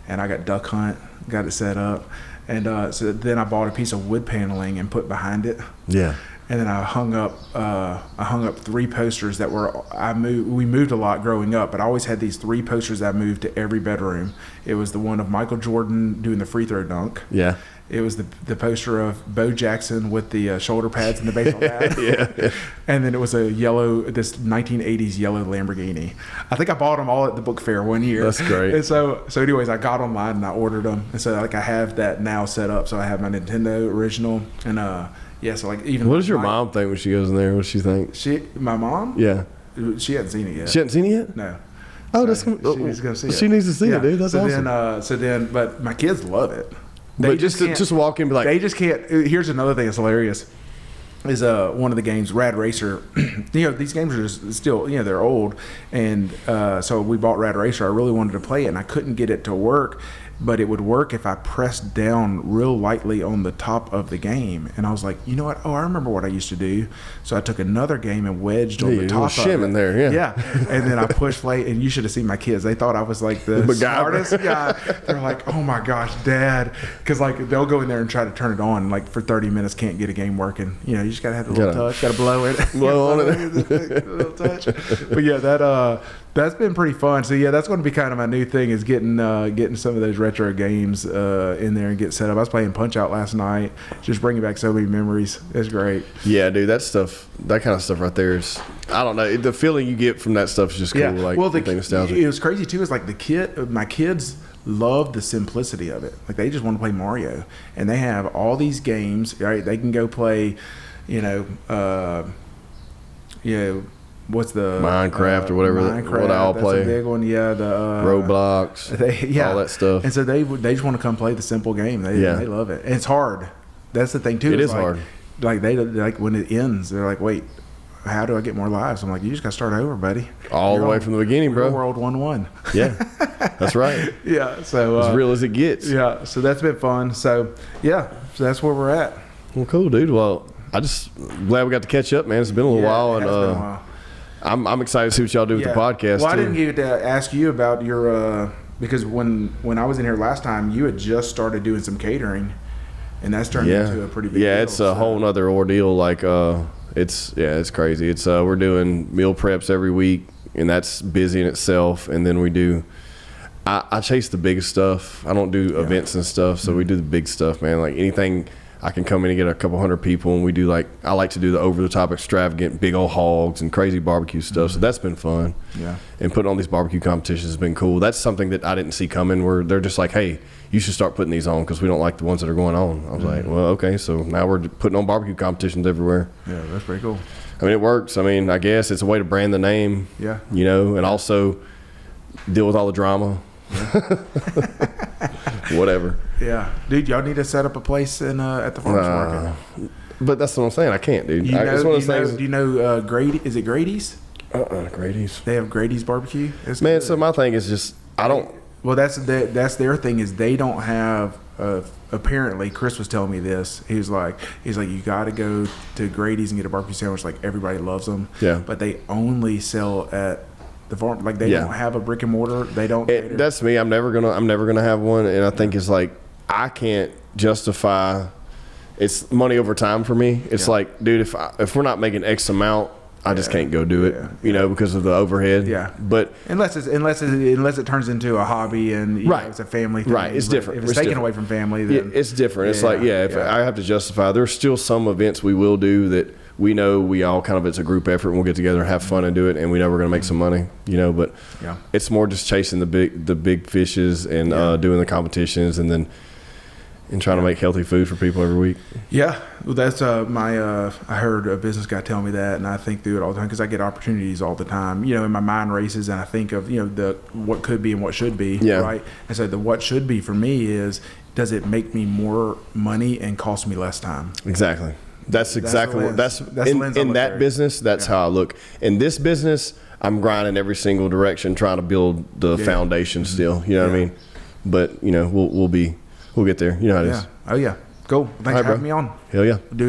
[SPEAKER 1] and I got Duck Hunt, got it set up, and so then I bought a piece of wood paneling and put behind it. Yeah. And then I hung up 3 posters that we moved a lot growing up, but I always had these 3 posters that I moved to every bedroom. It was the one of Michael Jordan doing the free throw dunk. Yeah. It was the poster of Bo Jackson with the shoulder pads and the baseball bat. Yeah. And then it was this 1980s yellow Lamborghini. I think I bought them all at the book fair one year.
[SPEAKER 2] That's great.
[SPEAKER 1] And so anyways, I got online and I ordered them. And so I have that now set up. So I have my Nintendo original, and so like even.
[SPEAKER 2] What does your mom think when she goes in there? What does she think?
[SPEAKER 1] My mom?
[SPEAKER 2] Yeah.
[SPEAKER 1] She hadn't seen it yet.
[SPEAKER 2] She hadn't seen it yet?
[SPEAKER 1] No.
[SPEAKER 2] Oh,
[SPEAKER 1] she's gonna see it.
[SPEAKER 2] She needs to see it, dude. That's awesome.
[SPEAKER 1] But my kids love it.
[SPEAKER 2] But just walk in and be like,
[SPEAKER 1] they just can't. Here's another thing that's hilarious. Is one of the games, Rad Racer. These games are just still, they're old, and so we bought Rad Racer. I really wanted to play it, and I couldn't get it to work, but it would work if I pressed down real lightly on the top of the game. And I was like, you know what? Oh, I remember what I used to do. So I took another game and wedged on the top of it.
[SPEAKER 2] Shim in there,
[SPEAKER 1] yeah. And then I pushed play, and you should have seen my kids. They thought I was like the smartest guy. They're like, oh my gosh, Dad. Because like they'll go in there and try to turn it on, and like for 30 minutes can't get a game working. You just got to have the little touch. Got to blow it.
[SPEAKER 2] Blow on it.
[SPEAKER 1] Little touch. But yeah, That's been pretty fun. So yeah, that's going to be kind of my new thing is getting some of those retro games in there and get set up. I was playing Punch Out last night, just bringing back so many memories. It's great.
[SPEAKER 2] Yeah, dude, that kind of stuff right there is, I don't know, the feeling you get from that stuff is just cool.
[SPEAKER 1] Yeah.
[SPEAKER 2] Like,
[SPEAKER 1] well,
[SPEAKER 2] nostalgic.
[SPEAKER 1] It was crazy too. Is like my kids love the simplicity of it. Like they just want to play Mario, and they have all these games. Right, they can go play, what's the
[SPEAKER 2] Minecraft or whatever?
[SPEAKER 1] Minecraft,
[SPEAKER 2] what I all play.
[SPEAKER 1] That's a big one. Yeah, the
[SPEAKER 2] Roblox. All that stuff.
[SPEAKER 1] And so they just want to come play the simple game. They love it, and it's hard. That's the thing too.
[SPEAKER 2] It is hard.
[SPEAKER 1] Like they like when it ends, they're like, wait. How do I get more lives? I'm like, you just got to start over, buddy.
[SPEAKER 2] All the way from the beginning, bro.
[SPEAKER 1] World 1-1.
[SPEAKER 2] Yeah, that's right.
[SPEAKER 1] Yeah, so
[SPEAKER 2] as real as it gets.
[SPEAKER 1] Yeah, so that's been fun. So yeah, so that's where we're at.
[SPEAKER 2] Well, cool, dude. Well, I just glad we got to catch up, man. It's been a little while, and
[SPEAKER 1] been a while.
[SPEAKER 2] I'm excited to see what y'all do with the podcast.
[SPEAKER 1] Well, I didn't get to ask you about your because when I was in here last time, you had just started doing some catering, and that's turned into a pretty big deal.
[SPEAKER 2] It's a whole nother ordeal. Like it's crazy. It's we're doing meal preps every week, and that's busy in itself. And then we do. I chase the biggest stuff. I don't do events and stuff, so we do the big stuff, man. Like anything, I can come in and get a couple hundred people, and we do I like to do the over the top, extravagant, big old hogs and crazy barbecue stuff. So that's been fun.
[SPEAKER 1] Yeah.
[SPEAKER 2] And putting on these barbecue competitions has been cool. That's something that I didn't see coming. Where they're just like, hey, you should start putting these on because we don't like the ones that are going on. I was like, well, okay. So now we're putting on barbecue competitions everywhere.
[SPEAKER 1] Yeah, that's pretty cool.
[SPEAKER 2] I mean, it works. I mean, I guess it's a way to brand the name.
[SPEAKER 1] Yeah.
[SPEAKER 2] And also deal with all the drama. Whatever.
[SPEAKER 1] Yeah, dude, y'all need to set up a place in at the farmers market.
[SPEAKER 2] But that's what I'm saying. I can't, dude.
[SPEAKER 1] It's one of those things. Do you know Grady? Is it Grady's?
[SPEAKER 2] Grady's.
[SPEAKER 1] They have Grady's barbecue.
[SPEAKER 2] It's good. So my thing is just I don't.
[SPEAKER 1] Well, that's their thing is they don't have. Apparently, Chris was telling me this. He's like, you got to go to Grady's and get a barbecue sandwich. Like everybody loves them.
[SPEAKER 2] Yeah.
[SPEAKER 1] But they only sell at the farm. Like they don't have a brick and mortar. They don't.
[SPEAKER 2] That's me. I'm never gonna have one. And I think it's like I can't justify. It's money over time for me. It's like, dude, if we're not making X amount, I just can't go do it, because of the overhead.
[SPEAKER 1] Yeah.
[SPEAKER 2] But
[SPEAKER 1] unless it turns into a hobby and it's a family thing.
[SPEAKER 2] Right. It's different.
[SPEAKER 1] If it's taken away from family, then
[SPEAKER 2] it's different. It's if I have to justify, there's still some events we will do that we know we all kind of, it's a group effort and we'll get together and have fun and do it, and we know we're going to make some money, but it's more just chasing the big fishes and doing the competitions and trying to make healthy food for people every week. Yeah.
[SPEAKER 1] Well, that's I heard a business guy tell me that, and I think through it all the time because I get opportunities all the time. And my mind races, and I think of the what could be and what should be.
[SPEAKER 2] Yeah.
[SPEAKER 1] Right. And so the what should be for me is, does it make me more money and cost me less time?
[SPEAKER 2] Exactly. That's exactly what that's in that business. That's how I look. In this business, I'm grinding every single direction, trying to build the foundation. Still, you know what I mean. But we'll get there. You know how it is.
[SPEAKER 1] Oh yeah. Cool. Thanks for having me on.
[SPEAKER 2] Hell yeah.